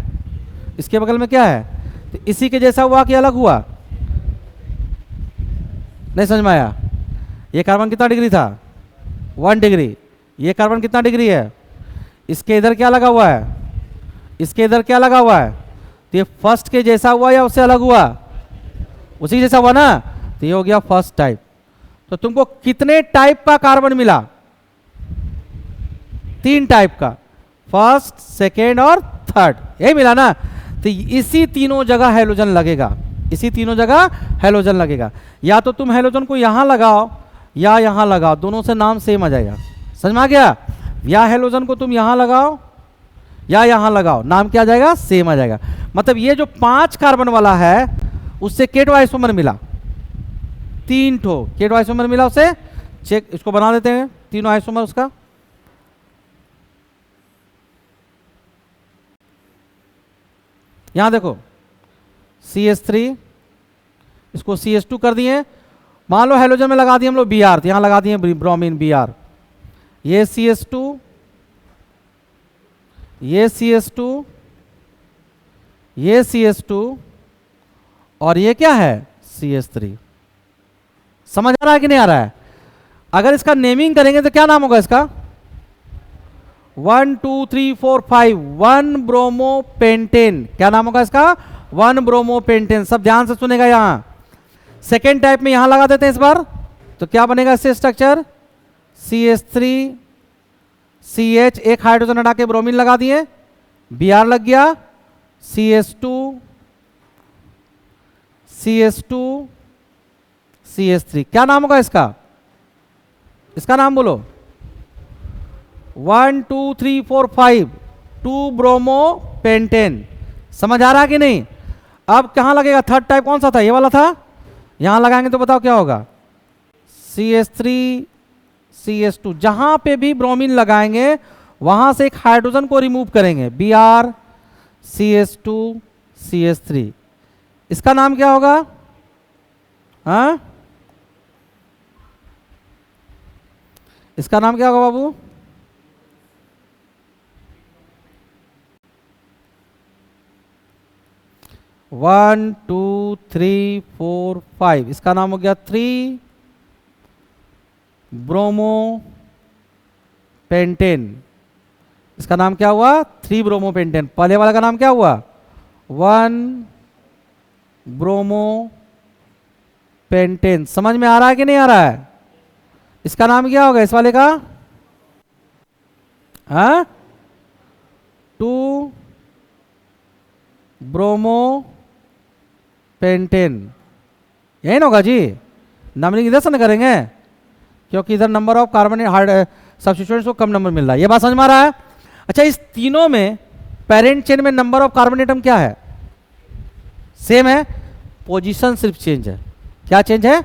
इसके बगल में क्या है, तो इसी के जैसा हुआ कि अलग हुआ, नहीं समझ में आया। ये कार्बन कितना डिग्री था, 1 डिग्री। ये कार्बन कितना डिग्री है, इसके इधर क्या लगा हुआ है, इसके इधर क्या लगा हुआ है, तो ये फर्स्ट के जैसा हुआ या उससे अलग हुआ, उसी जैसा हुआ ना, तो ये हो गया फर्स्ट टाइप। तो तुमको कितने टाइप का कार्बन मिला, 3 टाइप का, फर्स्ट, सेकेंड और थर्ड, यही मिला ना। तो इसी तीनों जगह हैलोजन लगेगा, इसी तीनों जगह हैलोजन लगेगा। या तो तुम हैलोजन को यहां लगाओ या यहां लगाओ, दोनों से नाम सेम आ जाएगा। समझ में आ गया। या हैलोजन को तुम यहां लगाओ या यहां लगाओ, नाम क्या आ जाएगा, सेम आ जाएगा। मतलब ये जो 5 कार्बन वाला है उससे केटो आइसोमर मिला, 3 ठो केटो आइसोमर मिला उसे। चेक, इसको बना देते हैं तीनों आइसोमर उसका। यहां देखो CH3, इसको CH2 कर दिए। मान लो हैलोजन में लगा दिए हम लोग Br, तो यहां लगा दिए ब्रोमीन Br। ये CH2, ये CH2, ये CH2 और ये क्या है, CH3। समझ आ रहा है कि नहीं आ रहा है। अगर इसका नेमिंग करेंगे तो क्या नाम होगा इसका, 1 2 3 4 5 1 ब्रोमोपेंटेन। क्या नाम होगा इसका, 1 ब्रोमोपेंटेन। सब ध्यान से सुनेगा। यहां सेकेंड टाइप में यहां लगा देते हैं इस बार, तो क्या बनेगा इससे स्ट्रक्चर, CH3 CH, एक हाइड्रोजन हटा के ब्रोमीन लगा दिए, Br लग गया, CH2 CH2 CH3। क्या नाम होगा इसका, इसका नाम बोलो। 1 2 3 4 5 2 ब्रोमो पेंटेन। समझ आ रहा है कि नहीं? अब कहाँ लगेगा? थर्ड टाइप कौन सा था? ये वाला था। यहां लगाएंगे तो बताओ क्या होगा? CH3 CH2। जहां पे भी ब्रोमीन लगाएंगे वहां से एक हाइड्रोजन को रिमूव करेंगे, Br CH2 CH3। इसका नाम क्या होगा? हाँ, इसका नाम क्या होगा बाबू? One two three four five, इसका नाम हो गया 3 ब्रोमो पेंटेन। इसका नाम क्या हुआ? 3 ब्रोमो पेंटेन। पहले वाला का नाम क्या हुआ? 1 ब्रोमो पेंटेन। समझ में आ रहा है कि नहीं आ रहा है? इसका नाम क्या होगा इस वाले का? हाँ, 2 ब्रोमो पेंटेन। यही ना होगा जी? नंबरिंग इधर से ना करेंगे क्योंकि इधर number of carbon hard substituents को कम नंबर मिल रहा है। ये बात समझ में आ रहा है? अच्छा, इस तीनों में पेरेंट चेन में नंबर ऑफ कार्बन एटम क्या है? सेम है, पोजीशन सिर्फ चेंज है। क्या चेंज है?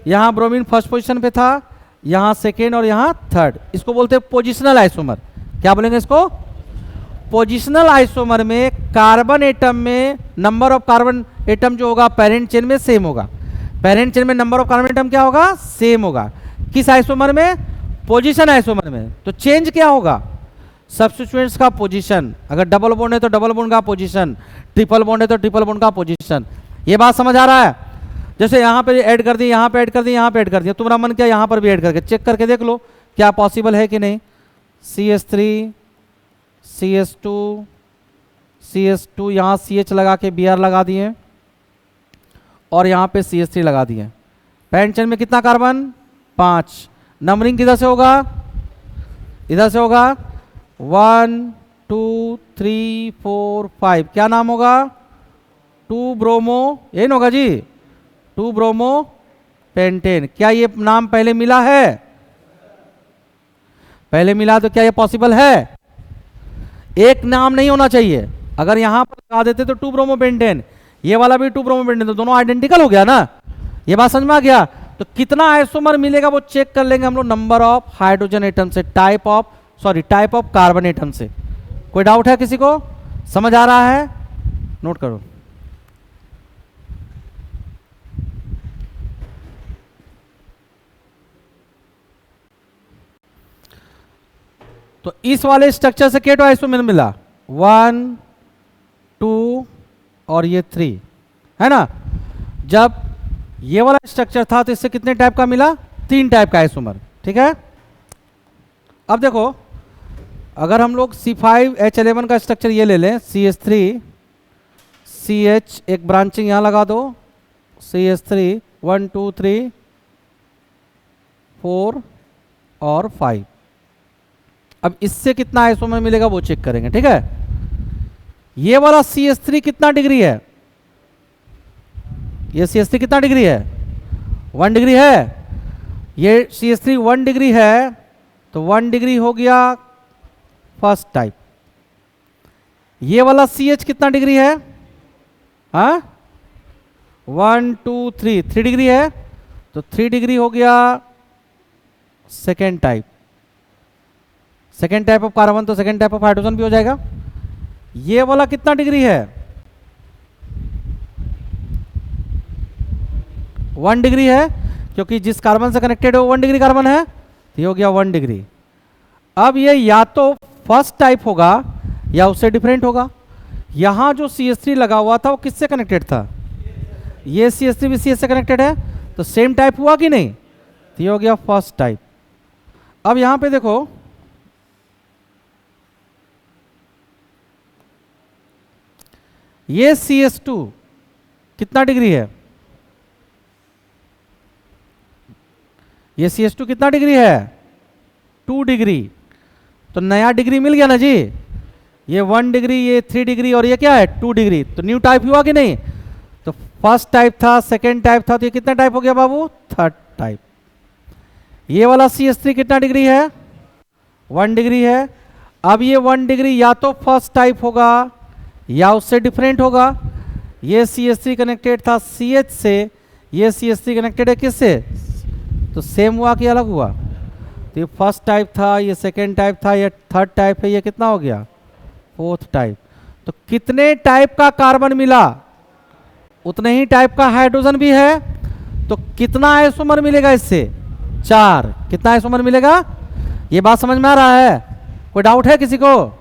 यहां ब्रोमीन फर्स्ट पोजीशन पे था, यहां सेकेंड और यहां थर्ड। इसको बोलते हैं पोजिशनल आइसोमर। क्या बोलेंगे इसको? पोजिशनल आइसोमर में कार्बन एटम में नंबर ऑफ कार्बन एटम जो होगा पेरेंट चेन में सेम होगा। पेरेंट चेन में नंबर ऑफ कार्बन एटम क्या होगा? सेम होगा। किस आइसोमर में? पोजीशन आइसोमर में। तो चेंज क्या होगा? सब्स्टिट्यूएंट्स का पोजीशन। अगर डबल बॉन्ड है तो डबल बॉन्ड का पोजीशन, ट्रिपल बॉन्ड है तो ट्रिपल बॉन्ड का पोजीशन। ये बात समझ आ रहा है? जैसे यहाँ पे ऐड कर दी, यहाँ पे ऐड कर दी, यहाँ पे ऐड कर दिया, तुम्हारा मन क्या यहाँ पर भी ऐड करके चेक करके देख लो क्या पॉसिबल है कि नहीं। CH3 CH2 CH2, यहाँ CH लगा के Br लगा दिए और यहाँ पे CH3 लगा दिए। पेरेंट चेन में कितना कार्बन? 5। नंबरिंग किधर से होगा? इधर से होगा। 1 2 3 4 5। क्या नाम होगा? 2 ब्रोमो, यही ना होगा जी? 2 ब्रोमो पेंटेन। क्या ये नाम पहले मिला है? पहले मिला तो क्या ये पॉसिबल है? एक नाम नहीं होना चाहिए। अगर यहां पर लगा देते तो 2 ब्रोमो पेंटेन, ये वाला भी 2 ब्रोमो पेंटेन, तो दोनों आइडेंटिकल हो गया ना। ये बात समझ में आ गया? तो कितना आइसोमर मिलेगा वो चेक कर लेंगे हम लोग नंबर ऑफ हाइड्रोजन एटम से, टाइप ऑफ कार्बन एटम से। कोई डाउट है किसी को? समझ आ रहा है? नोट करो। तो इस वाले स्ट्रक्चर से केटो आइसोमर मिला 1 2 और ये 3 है ना। जब ये वाला स्ट्रक्चर था तो इससे कितने टाइप का मिला? 3 टाइप का आइसोमर। ठीक है। अब देखो, अगर हम लोग C5H11 का स्ट्रक्चर ये ले लें, CH3 CH, एक ब्रांचिंग यहां लगा दो, CH3 1 2 3 4 और 5। अब इससे कितना आइसोमर मिलेगा वो चेक करेंगे। ठीक है। ये वाला CH3 कितना डिग्री है? ये CH3 कितना डिग्री है? 1 डिग्री है। ये CH3 1 डिग्री है तो 1 डिग्री हो गया फर्स्ट टाइप। ये वाला CH कितना डिग्री है? हाँ, 1 2 3 3 डिग्री है तो 3 डिग्री हो गया second type. Second type of carbon तो सेकेंड टाइप ऑफ हाइड्रोजन भी हो जाएगा। ये वाला कितना डिग्री है? 1 डिग्री है, क्योंकि जिस कार्बन से कनेक्टेड है वो 1 डिग्री कार्बन है, तो ये हो गया 1 डिग्री। अब ये या तो फर्स्ट टाइप होगा या उससे डिफरेंट होगा। यहां जो CH3 लगा हुआ था वो किससे कनेक्टेड था? ये CH3 भी CH से कनेक्टेड है, तो सेम टाइप हुआ कि नहीं? तो ये हो गया फर्स्ट टाइप। अब यहां पे देखो, ये CH2 कितना डिग्री है? ये CH2 कितना डिग्री है? 2 डिग्री। तो नया डिग्री मिल गया ना जी। ये 1 डिग्री, ये 3 डिग्री और ये क्या है? 2 डिग्री। तो न्यू टाइप हुआ कि नहीं? तो फर्स्ट टाइप था, सेकेंड टाइप था, तो ये कितना टाइप हो गया बाबू? Third type. ये वाला CH3 कितना डिग्री है? 1 डिग्री है। अब ये 1 डिग्री या तो फर्स्ट टाइप होगा या उससे डिफरेंट होगा। ये CH3 कनेक्टेड था CH से, ये CH3 कनेक्टेड है किससे? तो सेम हुआ कि अलग हुआ? तो ये फर्स्ट टाइप था, ये सेकेंड टाइप था, ये थर्ड टाइप है, ये कितना हो गया? Fourth type. तो कितने टाइप का कार्बन मिला उतने ही टाइप का हाइड्रोजन भी है। तो कितना आइसोमर मिलेगा इससे? 4। कितना आइसोमर मिलेगा? ये बात समझ में आ रहा है? कोई डाउट है किसी को?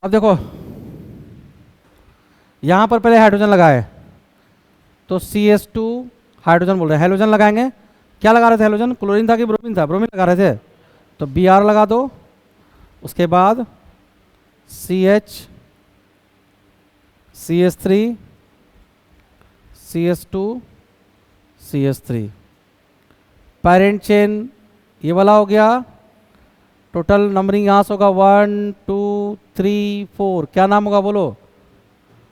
अब देखो यहां पर पहले हाइड्रोजन लगाए तो CH2 हाइड्रोजन बोल रहे हैं, हेलोजन लगाएंगे। क्या लगा रहे थे? हेलोजन क्लोरीन था कि ब्रोमीन था? ब्रोमीन लगा रहे थे। तो Br लगा दो, उसके बाद CH, CH3, CH2, CH3, parent chain ये वाला हो गया। टोटल नंबरिंग यहाँ से होगा 1 2 3 4। क्या नाम होगा बोलो?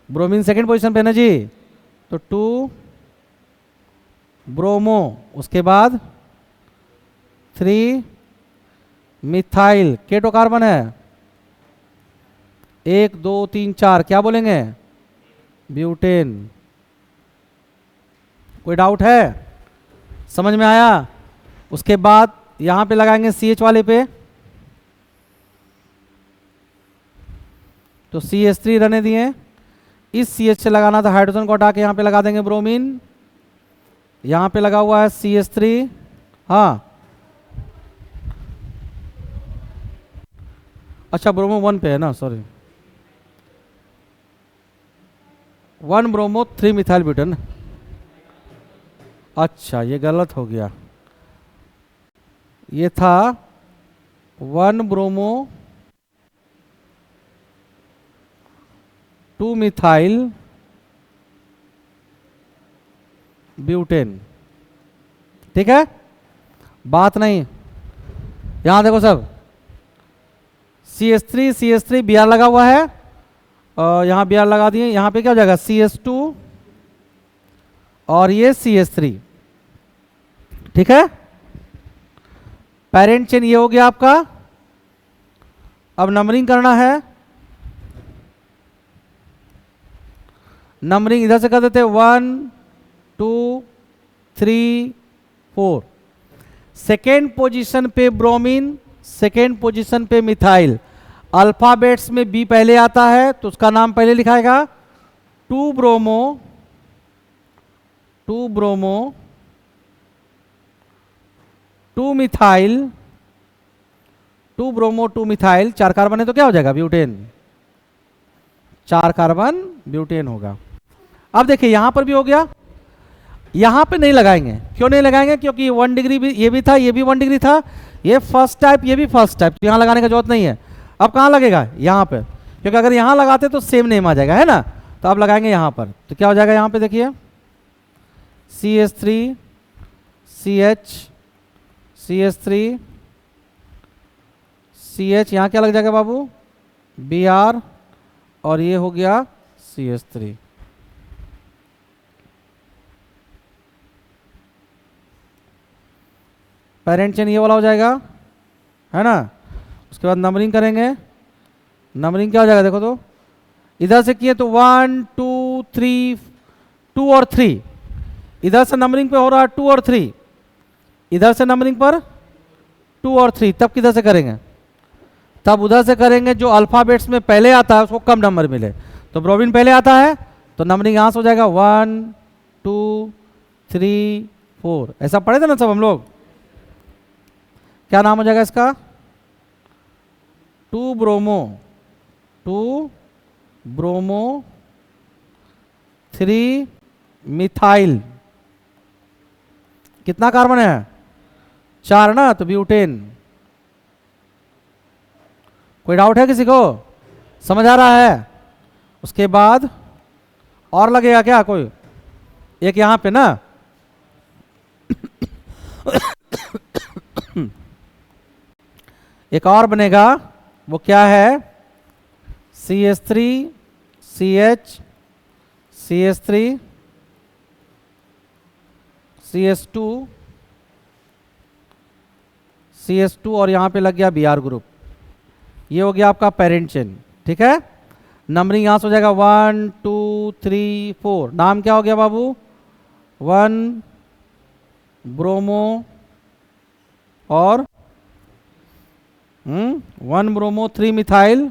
ब्रोमीन सेकेंड पोजीशन पे ना जी, तो 2 ब्रोमो, उसके बाद 3 मिथाइल। केटो कार्बन है 1 2 3 4, क्या बोलेंगे? ब्यूटेन। कोई डाउट है? समझ में आया? उसके बाद यहां पे लगाएंगे CH वाले पे, तो CH3 रहने दिए। इस CH से लगाना था हाइड्रोजन को हटा के यहां पे लगा देंगे ब्रोमीन। यहां पे लगा हुआ है CH3। हाँ अच्छा, ब्रोमो 1 पे है ना, सॉरी, 1 ब्रोमो 3 मिथाइल ब्यूटेन। अच्छा ये गलत हो गया, ये था 1 ब्रोमो 2 मिथाइल ब्यूटेन। ठीक है, बात नहीं। यहां देखो सब CH3 Br लगा हुआ है, यहां Br लगा दिए। यहां पे क्या हो जाएगा? CH2 और ये CH3। ठीक है, पेरेंट चेन ये हो गया आपका। अब नंबरिंग करना है। नंबरिंग इधर से कर देते 1 2 3 4। सेकेंड पोजीशन पे ब्रोमीन, सेकेंड पोजीशन पे मिथाइल। अल्फाबेट्स में B पहले आता है तो उसका नाम पहले लिखाएगा। 2 bromo 2 methyl, 2 bromo 2 methyl, 4 carbon है तो क्या हो जाएगा? ब्यूटेन। 4 कार्बन ब्यूटेन होगा। अब देखिए यहां पर भी हो गया। यहां पे नहीं लगाएंगे। क्यों नहीं लगाएंगे? क्योंकि 1 डिग्री भी ये भी था, ये भी 1 डिग्री था, ये फर्स्ट टाइप, ये भी फर्स्ट टाइप, तो यहां लगाने की जरूरत नहीं है। अब कहां लगेगा? यहां पे, क्योंकि अगर यहां लगाते तो सेम नेम आ जाएगा, है ना। तो अब लगाएंगे यहां पर, तो क्या हो जाएगा? यहां पे देखिए CH3 CH CH3 CH, यहां क्या लग जाएगा बाबू? Br, और ये हो गया CH3। पेरेंट चेन ये वाला हो जाएगा, है ना। उसके बाद नंबरिंग करेंगे। नंबरिंग क्या हो जाएगा? देखो तो इधर से किए तो 1 2 3 2 और 3। इधर से नंबरिंग पे हो रहा है 2 और 3, इधर से नंबरिंग पर 2 और 3। तब किधर से करेंगे? तब उधर से करेंगे जो अल्फाबेट्स में पहले आता है उसको कम नंबर मिले। तो ब्रोमीन पहले आता है तो नंबरिंग यहां से हो जाएगा 1 2 3 4। ऐसा पढ़े थे ना सब हम लोग। क्या नाम हो जाएगा इसका? 2 ब्रोमो 3 मिथाइल। कितना कार्बन है? 4 ना, तो ब्यूटेन। कोई डाउट है किसी को? समझ आ रहा है? उसके बाद और लगेगा क्या कोई? एक यहां पे ना एक और बनेगा, वो क्या है, CH3 CH CH3 CH2 CH2 और यहाँ पे लग गया Br ग्रुप। ये हो गया आपका पेरेंट चेन, ठीक है। नंबरिंग यहाँ से हो जाएगा 1 2 3 4। नाम क्या हो गया बाबू, 1 ब्रोमो और 1 bromo 3 methyl,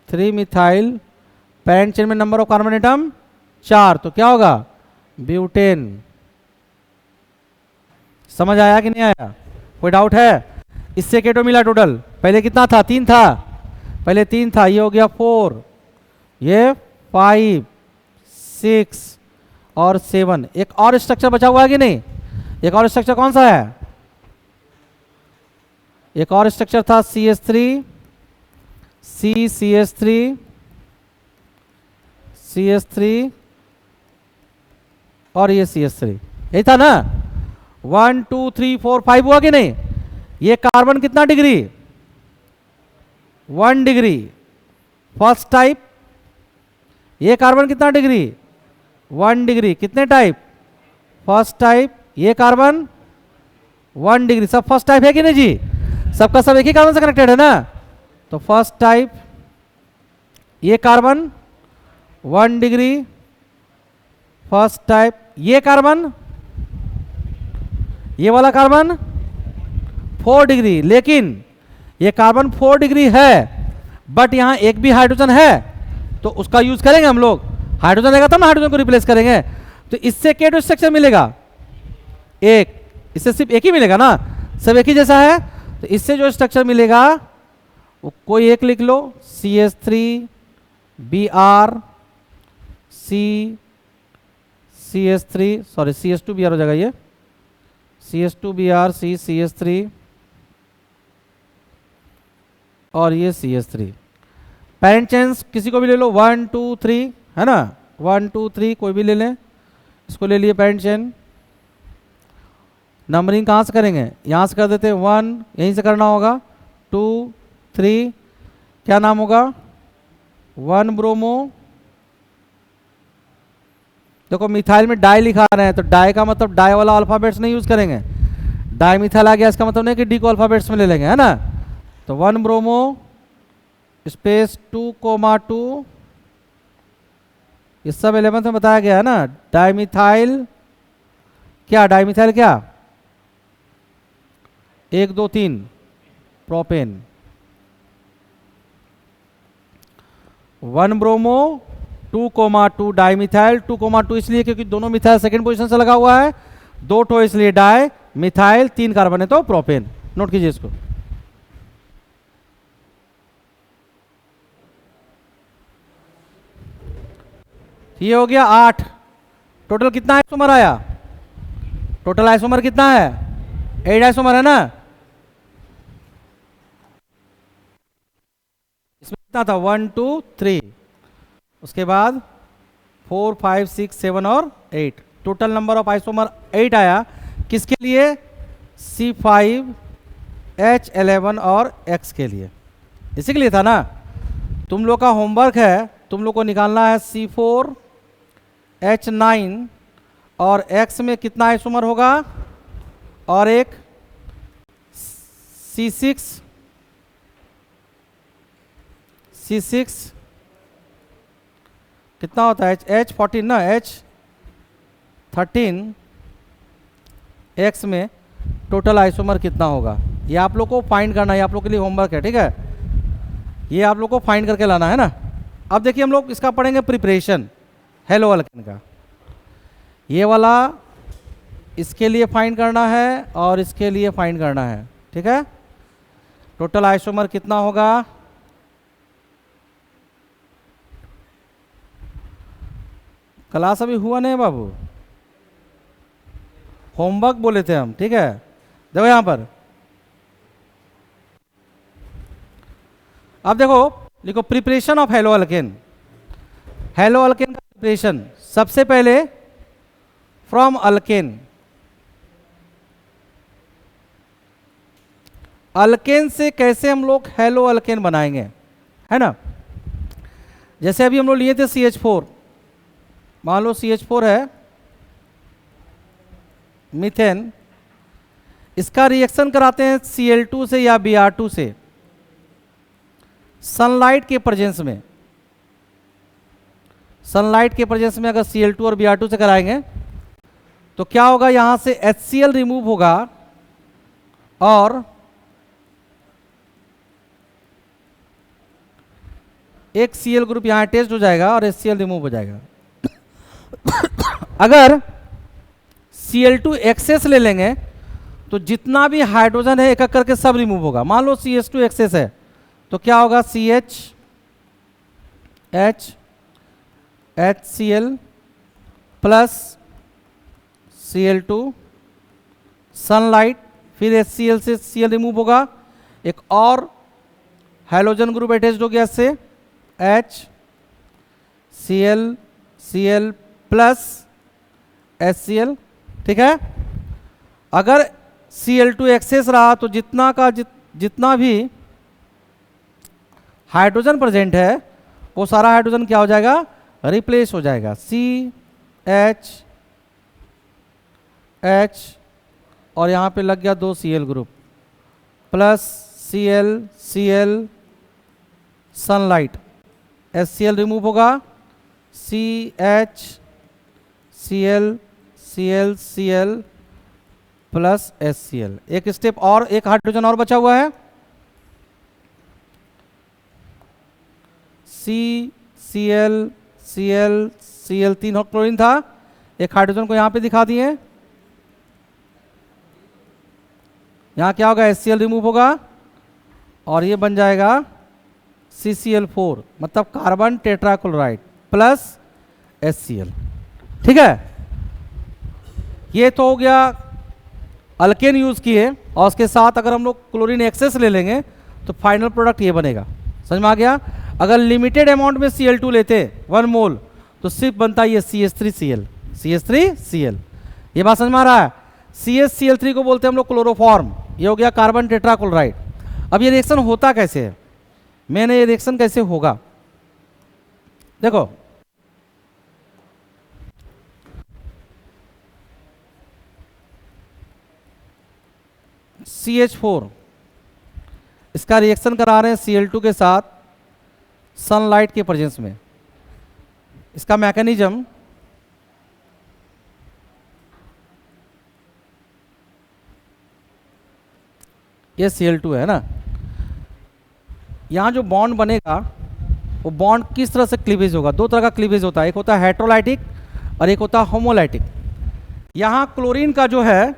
3 methyl. Parent chain में नंबर ऑफ कार्बन एटम 4, तो क्या होगा, ब्यूटेन। समझ आया कि नहीं आया, कोई डाउट है? इससे केटो मिला टोटल, पहले कितना था, 3 था, पहले 3 था, ये हो गया 4, ये 5 6 और 7। एक और स्ट्रक्चर बचा हुआ है कि नहीं? एक और स्ट्रक्चर कौन सा है? एक और स्ट्रक्चर था CH3 CH3 CH3 और ये CH3, यही था ना। 1 2 3 4 5 हुआ कि नहीं? ये कार्बन कितना डिग्री, 1 डिग्री फर्स्ट टाइप। ये कार्बन कितना डिग्री, 1 डिग्री। कितने टाइप, फर्स्ट टाइप। ये कार्बन 1 डिग्री, सब फर्स्ट टाइप है कि नहीं जी? सबका सब एक ही कार्बन से कनेक्टेड है ना, तो फर्स्ट टाइप। ये कार्बन 1 डिग्री फर्स्ट टाइप। ये कार्बन, ये वाला कार्बन 4 डिग्री, लेकिन ये कार्बन 4 डिग्री है, बट यहां एक भी हाइड्रोजन है, तो उसका यूज करेंगे हम लोग। हाइड्रोजन रहेगा तब ना हाइड्रोजन को रिप्लेस करेंगे। तो इससे केटो स्ट्रक्चर मिलेगा एक, इससे सिर्फ एक ही मिलेगा ना, सब एक ही जैसा है। तो इससे जो स्ट्रक्चर मिलेगा वो कोई एक लिख लो, CH3 Br CH3 sorry CH2 Br हो जाएगा, ये CH2 Br CH3 और ये CH3। पेरेंट चेन्स किसी को भी ले लो, 1 2 3 है ना, 1 2 3 कोई भी ले लें। इसको ले लिए पेरेंट चेन। नंबरिंग कहाँ से करेंगे, यहाँ से कर देते हैं, 1 यहीं से करना होगा, 2 3 क्या नाम होगा, 1 ब्रोमो। देखो मिथाइल में डाई लिखा रहे हैं, तो डाई का मतलब डाई वाला अल्फाबेट्स नहीं यूज करेंगे। डाई मिथाइल आ गया, इसका मतलब नहीं कि डी को अल्फाबेट्स में ले लेंगे, है ना। तो 1 ब्रोमो स्पेस 2,2, ये सब 11th में बताया गया है ना। डाइमिथाइल क्या, डाइमिथाइल क्या, 1 2 3 प्रोपेन। 1 bromo 2,2 dimethyl. 2,2 इसलिए क्योंकि दोनों मिथाइल सेकंड पोजीशन से लगा हुआ है, 2 ठो इसलिए डाई मिथाइल, 3 कार्बन है तो प्रोपेन। नोट कीजिए इसको। ये हो गया 8। टोटल कितना आइसोमर आया, टोटल आइसोमर कितना है, 8 आइसोमर है ना। इसमें कितना था, 1 2 3, उसके बाद 4 5 6 7 और 8। टोटल नंबर ऑफ आइसोमर 8 आया। किसके लिए, C5 H11 और X के लिए। इसी के लिए था ना। तुम लोग का होमवर्क है, तुम लोग को निकालना है C4 H9 और X में कितना आइसोमर होगा, और एक C6 कितना होता है, H14 ना, H13 X में टोटल आइसोमर कितना होगा, ये आप लोग को फाइंड करना है। आप लोग के लिए होमवर्क है, ठीक है। ये आप लोग को फाइंड करके लाना है ना। अब देखिए हम लोग इसका पढ़ेंगे प्रिपरेशन हेलो अल्केन का। ये वाला इसके लिए फाइंड करना है और इसके लिए फाइंड करना है, ठीक है। टोटल आइसोमर कितना होगा, क्लास अभी हुआ नहीं बाबू, होमवर्क बोले थे हम, ठीक है। देखो यहां पर, अब देखो लिखो preparation of hello alkane. Hello alkane का प्रिपरेशन, सबसे पहले फ्रॉम अल्केन अल्केन से कैसे हम लोग हेलो अल्केन बनाएंगे, है ना। जैसे अभी हम लोग लिए थे CH4, मान लो CH4 है मीथेन, इसका रिएक्शन कराते हैं Cl2 से या Br2 से सनलाइट के प्रेजेंस में। सनलाइट के प्रेजेंस में अगर Cl2 और Br2 से कराएंगे तो क्या होगा, यहां से HCl रिमूव होगा और एक Cl ग्रुप यहां अटैच्ड हो जाएगा और HCl रिमूव हो जाएगा। अगर Cl2 एक्सेस ले लेंगे तो जितना भी हाइड्रोजन है एक एक करके सब रिमूव होगा। मान लो CH2 एक्सेस है तो क्या होगा, CH H HCl plus Cl2 sunlight, फिर HCl से Cl रिमूव होगा, एक और हाइड्रोजन ग्रुप अटैच्ड हो गया से H Cl Cl plus HCl, ठीक है। अगर Cl2 एक्सेस रहा तो जितना भी हाइड्रोजन प्रेजेंट है वो सारा हाइड्रोजन क्या हो जाएगा, रिप्लेस हो जाएगा। CH H और यहाँ पे लग गया 2 Cl group plus Cl Cl sunlight, HCl remove होगा, CH Cl Cl Cl plus HCl। एक स्टेप और, एक हाइड्रोजन और बचा हुआ है, Cl Cl Cl 3 क्लोरीन था, एक हाइड्रोजन को यहां पे दिखा दिए। यहां क्या होगा, HCl रिमूव होगा और ये बन जाएगा CCl4, मतलब कार्बन टेट्राक्लोराइड प्लस HCl, ठीक है। ये तो हो गया अल्केन यूज किए, और उसके साथ अगर हम लोग क्लोरीन एक्सेस ले लेंगे तो फाइनल प्रोडक्ट ये बनेगा। समझ में आ गया। अगर लिमिटेड अमाउंट में Cl2 लेते 1 मोल तो सिर्फ बनता है ये CH3Cl, CH3Cl। ये बात समझ में आ रहा है। CHCl3 को बोलते हैं हम लोग क्लोरोफॉर्म, ये हो गया कार्बन टेट्राक्लोराइड। अब ये रिएक्शन होता कैसे है, मैंने ये रिएक्शन कैसे होगा, देखो CH4 इसका रिएक्शन करा रहे हैं Cl2 के साथ सनलाइट के प्रेजेंस में। इसका मैकेनिज्म ये Cl2 है ना, यहां जो बॉन्ड बनेगा वो बॉन्ड किस तरह से क्लीवेज होगा, दो तरह का क्लीवेज होता है, एक होता है हेट्रोलाइटिक और एक होता है होमोलाइटिक। यहां क्लोरीन का जो है,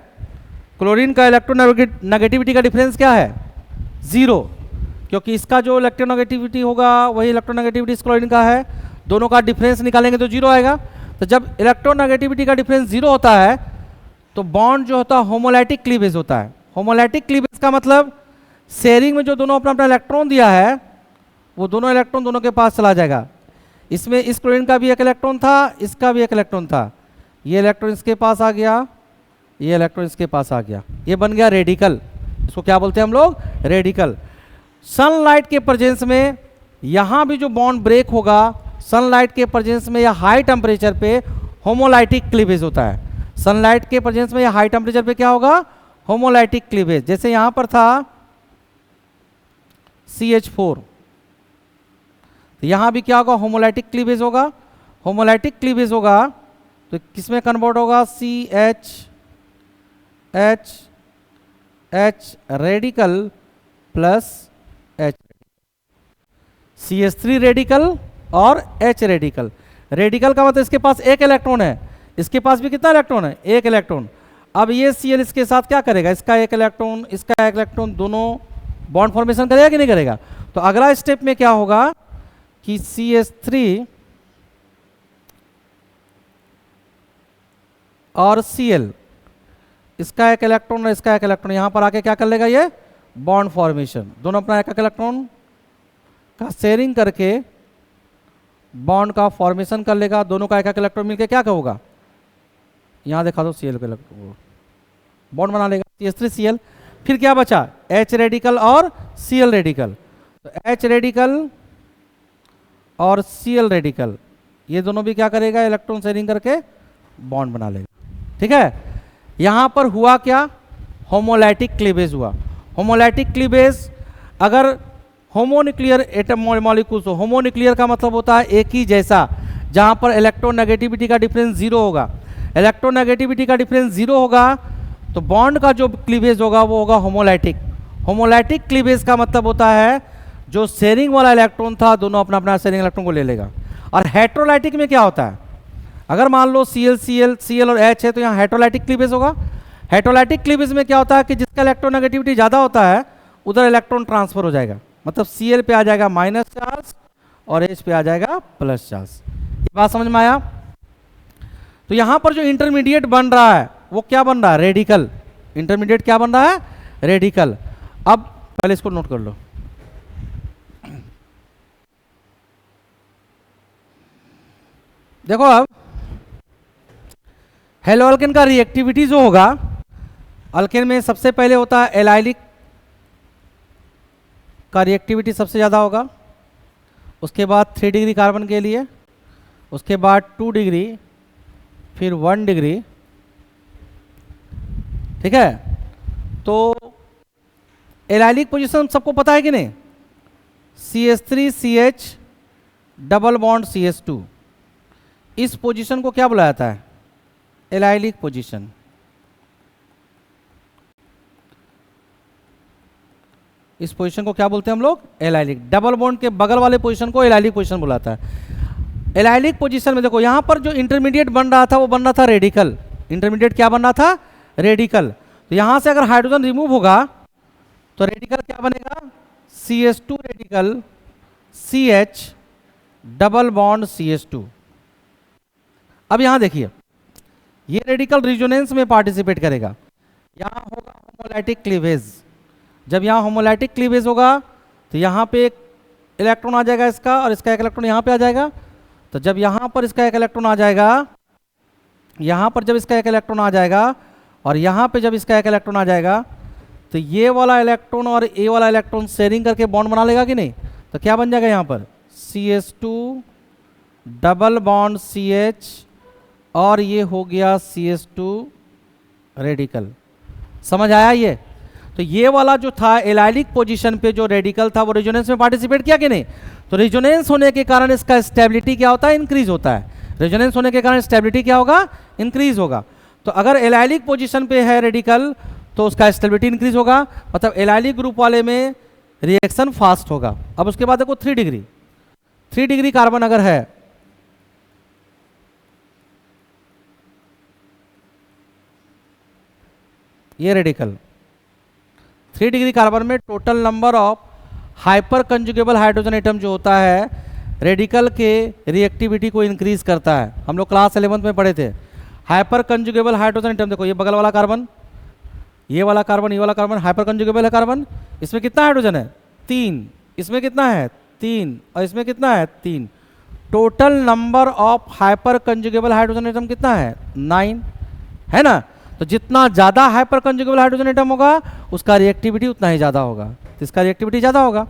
क्लोरीन का इलेक्ट्रोनेगेटिविटी का डिफरेंस क्या है, 0, क्योंकि इसका जो इलेक्ट्रोनेगेटिविटी होगा वही इलेक्ट्रोनेगेटिविटी इस क्लोरीन का है, दोनों का डिफरेंस निकालेंगे तो 0 आएगा। तो जब इलेक्ट्रोनेगेटिविटी का डिफरेंस 0 होता है तो बॉन्ड जो होता है होमोलाइटिक क्लीवेज होता है। होमोलाइटिक क्लीवेज का मतलब शेयरिंग में जो दोनों अपना अपना इलेक्ट्रॉन दिया है वो दोनों इलेक्ट्रॉन दोनों के पास चला जाएगा। इसमें इस क्लोरीन का भी एक इलेक्ट्रॉन था, इसका भी एक इलेक्ट्रॉन था, ये इलेक्ट्रॉन इसके पास आ गया, ये इलेक्ट्रॉन इसके पास आ गया, ये बन गया रेडिकल। इसको क्या बोलते हैं हम लोग, रेडिकल। सनलाइट के प्रेजेंस में यहां भी जो बॉन्ड ब्रेक होगा, सनलाइट के प्रेजेंस में या हाई टेम्परेचर पे होमोलाइटिक क्लीवेज होता है। सनलाइट के प्रेजेंस में या हाई टेम्परेचर पे क्या होगा, होमोलाइटिक क्लीवेज। जैसे यहां पर था CH4, तो यहां भी क्या होगा, होमोलाइटिक क्लीवेज होगा। होमोलाइटिक क्लीवेज होगा तो किसमें कन्वर्ट होगा, CH H H radical plus H, CH3 radical और H रेडिकल। रेडिकल का मतलब इसके पास एक इलेक्ट्रॉन है, इसके पास भी कितना इलेक्ट्रॉन है, एक इलेक्ट्रॉन। अब ये Cl इसके साथ क्या करेगा, इसका एक इलेक्ट्रॉन, इसका एक इलेक्ट्रॉन, दोनों बॉन्ड फॉर्मेशन करेगा कि नहीं करेगा। तो अगला स्टेप में क्या होगा कि CH3 और Cl, इसका एक इलेक्ट्रॉन और इसका एक इलेक्ट्रॉन यहां पर आके क्या कर लेगा, ये बॉन्ड फॉर्मेशन, दोनों अपना एक एक इलेक्ट्रॉन का शेयरिंग करके बॉन्ड का फॉर्मेशन कर लेगा। दोनों का एक एक इलेक्ट्रॉन मिलकर क्या होगा, यहां देखा दो Cl का इलेक्ट्रॉन बॉन्ड बना लेगा, CH3Cl। फिर क्या बचा, H रेडिकल और Cl रेडिकल। तो H रेडिकल और Cl रेडिकल ये दोनों भी क्या करेगा, इलेक्ट्रॉन शेयरिंग करके बॉन्ड बना लेगा। ठीक है, यहां पर हुआ क्या, होमोलाइटिक क्लीवेज हुआ। होमोलाइटिक क्लीवेज, अगर होमोन्यूक्लियर एटम मॉलिक्यूल्स हो, होमोन्यूक्लियर का मतलब होता है एक ही जैसा, जहां पर इलेक्ट्रोनेगेटिविटी का डिफरेंस जीरो होगा। इलेक्ट्रोनेगेटिविटी का डिफरेंस जीरो होगा तो बॉन्ड का जो क्लीवेज होगा वो होगा होमोलाइटिक। होमोलाइटिक क्लीवेज का मतलब होता है जो शेयरिंग वाला इलेक्ट्रॉन था दोनों अपना अपना शेयरिंग इलेक्ट्रॉन को ले लेगा। और हेट्रोलाइटिक में क्या होता है, अगर मान लो Cl और H है तो यहाँ हेट्रोलाइटिक क्लीवेज होगा। हेट्रोलाइटिक क्लीवेज में क्या होता है कि जिसका इलेक्ट्रोनेगेटिविटी ज़्यादा होता है उधर इलेक्ट्रॉन ट्रांसफर हो जाएगा, मतलब Cl पे आ जाएगा माइनस चार्ज और H पे आ जाएगा प्लस चार्ज। ये बात समझ में आया। तो यहाँ पर जो इंटरमीडिएट बन रहा है वो क्या बन रहा है, रेडिकल। इंटरमीडिएट क्या बन रहा है, रेडिकल। अब पहले इसको नोट कर लो। देखो अब हेलो अल्केन का रिएक्टिविटी जो होगा, अल्केन में सबसे पहले होता है एलाइलिक का रिएक्टिविटी सबसे ज़्यादा होगा, उसके बाद 3 डिग्री कार्बन के लिए, उसके बाद 2 डिग्री, फिर 1 डिग्री। ठीक है, तो एलाइलिक पोजीशन सबको पता है कि नहीं, CH3CH डबल बॉन्ड CH2, इस पोजीशन को क्या बुलाया जाता है, एलाइलिक पोजीशन। इस पोजीशन को क्या बोलते हैं हम लोग, एलाइलिक। डबल बॉन्ड के बगल वाले पोजीशन को एलाइलिक पोजीशन बुलाता है। एलाइलिक पोजीशन में देखो यहां पर जो इंटरमीडिएट बन रहा था वो बन रहा था रेडिकल। इंटरमीडिएट क्या बन रहा था, रेडिकल। तो यहां से अगर हाइड्रोजन रिमूव होगा तो रेडिकल क्या बनेगा, CH2 radical CH double bond CH2। अब यहां देखिए ये रेडिकल रिजोनेंस में पार्टिसिपेट करेगा, यहां होगा होमोलाइटिक क्लीवेज। जब यहां होमोलाइटिक क्लीवेज होगा तो यहां पे एक इलेक्ट्रॉन आ जाएगा इसका और इसका एक इलेक्ट्रॉन यहां पे आ जाएगा। तो जब यहां पर इसका एक इलेक्ट्रॉन आ जाएगा, यहां पर जब इसका एक इलेक्ट्रॉन आ जाएगा और यहां पे जब इसका एक इलेक्ट्रॉन आ जाएगा तो ये वाला इलेक्ट्रॉन और ए वाला इलेक्ट्रॉन शेयरिंग करके बॉन्ड बना लेगा कि नहीं। तो क्या बन जाएगा यहां पर CH2 डबल बॉन्ड CH और ये हो गया CH2 रेडिकल। समझ आया ये। तो ये वाला जो था एलाइलिक पोजीशन पे जो रेडिकल था वो रेजोनेंस में पार्टिसिपेट किया कि नहीं। तो रेजोनेंस होने के कारण इसका स्टेबिलिटी क्या होता है, इंक्रीज होता है। रेजोनेंस होने के कारण स्टेबिलिटी क्या होगा, इंक्रीज होगा। तो अगर एलाइलिक पोजीशन पे है रेडिकल तो उसका स्टेबिलिटी इंक्रीज होगा, मतलब एलाइलिक ग्रुप वाले में रिएक्शन फास्ट होगा। अब उसके बाद देखो 3 डिग्री कार्बन अगर है, ये रेडिकल 3 डिग्री कार्बन में total number of hyper conjugable hydrogen atom जो होता है रेडिकल के रिएक्टिविटी को इंक्रीज करता है। हम लोग क्लास 11 में पढ़े थे हाइपर कंजुगेबल हाइड्रोजन एटम। देखो ये बगल वाला कार्बन, ये वाला कार्बन, ये वाला कार्बन हाइपर कंजुगेबल है कार्बन। इसमें कितना हाइड्रोजन है, 3। इसमें कितना है, 3। और इसमें कितना है, 3। Total number of hyper conjugable hydrogen atom कितना है, 9 है ना। तो जितना ज़्यादा हाइपर कंजुगेबल हाइड्रोजन एटम होगा उसका रिएक्टिविटी उतना ही ज़्यादा होगा, तो इसका रिएक्टिविटी ज़्यादा होगा।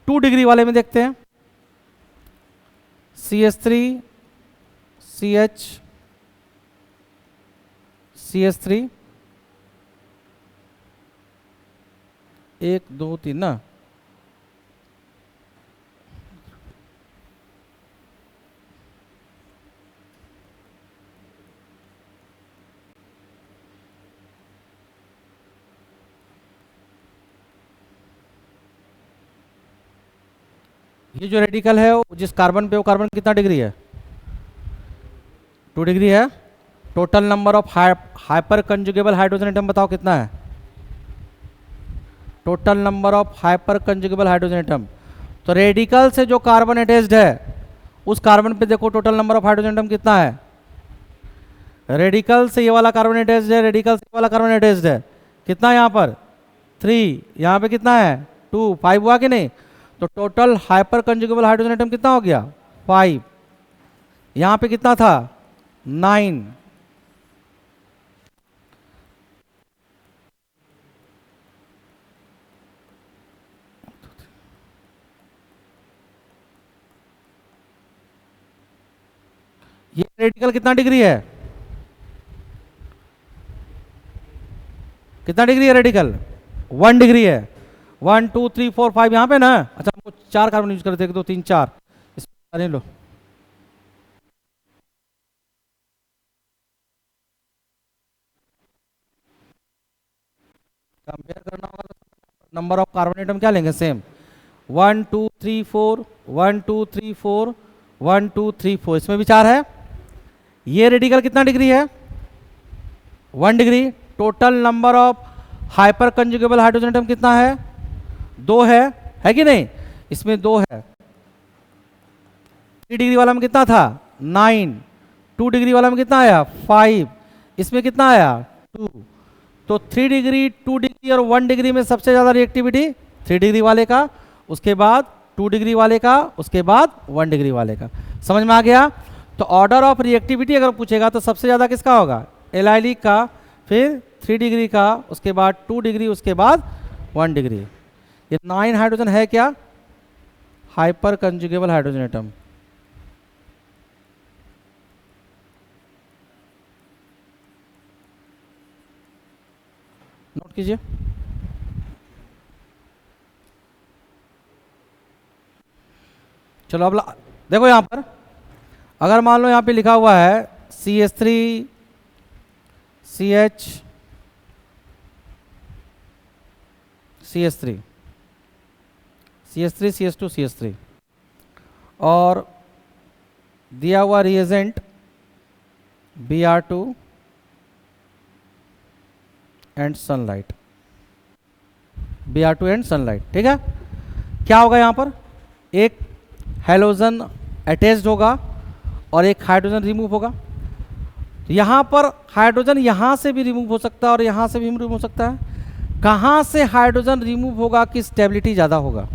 2 डिग्री वाले में देखते हैं CH3 CH CH3 1 2 3 ना, ये जो रेडिकल है जिस कार्बन पे, वो कार्बन कितना डिग्री है, 2 डिग्री है। Total number of hyper conjugable hydrogen atom बताओ कितना है, total number of hyper conjugable hydrogen atom. तो रेडिकल से जो कार्बन अटैच्ड है उस कार्बन पे देखो total number of hydrogen atom कितना है। रेडिकल से ये वाला कार्बन अटैच्ड है, रेडिकल से ये वाला कार्बन अटैच्ड है, कितना यहाँ पर 3, यहाँ पे कितना है 2, 5 हुआ कि नहीं। तो total hyper conjugable hydrogen atom कितना हो गया, 5। यहाँ पे कितना था, 9। ये रेडिकल कितना डिग्री है, कितना डिग्री है रेडिकल, 1 डिग्री है। 1 2 3 4 5 यहाँ पे ना, अच्छा हमको 4 कार्बन यूज करते हैं, 1 2 3 4, इसमें लो कंपेयर करना होगा, नंबर ऑफ कार्बन एटम क्या लेंगे, सेम 1 2 3 4 1 2 3 4 1 2 3 4, इसमें भी 4 है। ये रेडिकल कितना डिग्री है, 1 degree. Total number of hyper conjugable hydrogen atom कितना है, 2 है कि नहीं, इसमें 2 है। 3 डिग्री वाला में कितना था, 9, 2 डिग्री वाला में कितना आया, 5, इसमें कितना आया, 2। तो 3 डिग्री, 2 डिग्री और 1 डिग्री में सबसे ज़्यादा रिएक्टिविटी 3 डिग्री वाले का, उसके बाद 2 डिग्री वाले का, उसके बाद 1 डिग्री वाले का। समझ में आ गया। तो ऑर्डर ऑफ रिएक्टिविटी अगर पूछेगा तो सबसे ज़्यादा किसका होगा, एलाइलिक का, फिर 3 डिग्री का, उसके बाद 2 डिग्री, उसके बाद 1 डिग्री। ये 9 हाइड्रोजन है क्या, hyper conjugable hydrogen atom. Note कीजिए। चलो अब देखो यहां पर, अगर मान लो यहां पे लिखा हुआ है CH3 CH CH3 CH3 CH2 CH3 और दिया हुआ reagent Br2 and sunlight, Br2 and sunlight, ठीक है। क्या होगा यहाँ पर, एक हैलोजन अटैच्ड होगा और एक हाइड्रोजन रिमूव होगा। तो यहाँ पर हाइड्रोजन यहाँ से भी रिमूव हो सकता है और यहाँ से भी रिमूव हो सकता है। कहाँ से हाइड्रोजन रिमूव होगा कि स्टेबिलिटी ज़्यादा होगा।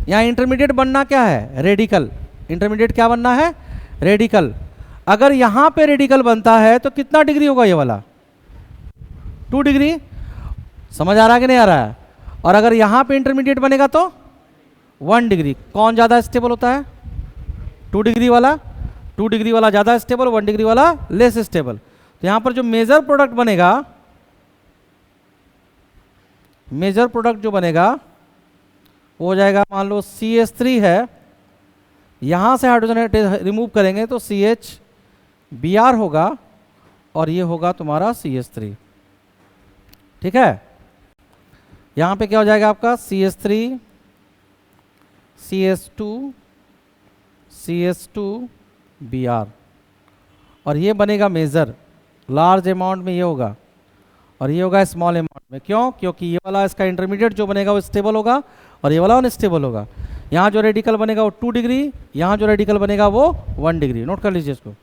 यहाँ इंटरमीडिएट बनना क्या है, रेडिकल। इंटरमीडिएट क्या बनना है, रेडिकल। अगर यहाँ पे रेडिकल बनता है तो कितना डिग्री होगा ये वाला, 2 डिग्री। समझ आ रहा है कि नहीं आ रहा है। और अगर यहाँ पे इंटरमीडिएट बनेगा तो 1 डिग्री। कौन ज़्यादा स्टेबल होता है, 2 डिग्री वाला। 2 डिग्री वाला ज़्यादा स्टेबल, 1 डिग्री वाला लेस स्टेबल। तो यहाँ पर जो मेजर प्रोडक्ट बनेगा, मेजर प्रोडक्ट जो बनेगा वो हो जाएगा, मान लो CH3 है, यहाँ से हाइड्रोजन रिमूव करेंगे तो CH Br होगा और ये होगा तुम्हारा CH3, ठीक है। यहाँ पे क्या हो जाएगा आपका, CH3 CH2 CH2 Br, और ये बनेगा मेजर, लार्ज अमाउंट में ये होगा और ये होगा स्मॉल अमाउंट में। क्यों, क्योंकि ये वाला इसका इंटरमीडिएट जो बनेगा वो स्टेबल होगा और ये वाला अनस्टेबल होगा। यहाँ जो रेडिकल बनेगा वो 2 डिग्री, यहाँ जो रेडिकल बनेगा वो 1 डिग्री। नोट कर लीजिए इसको।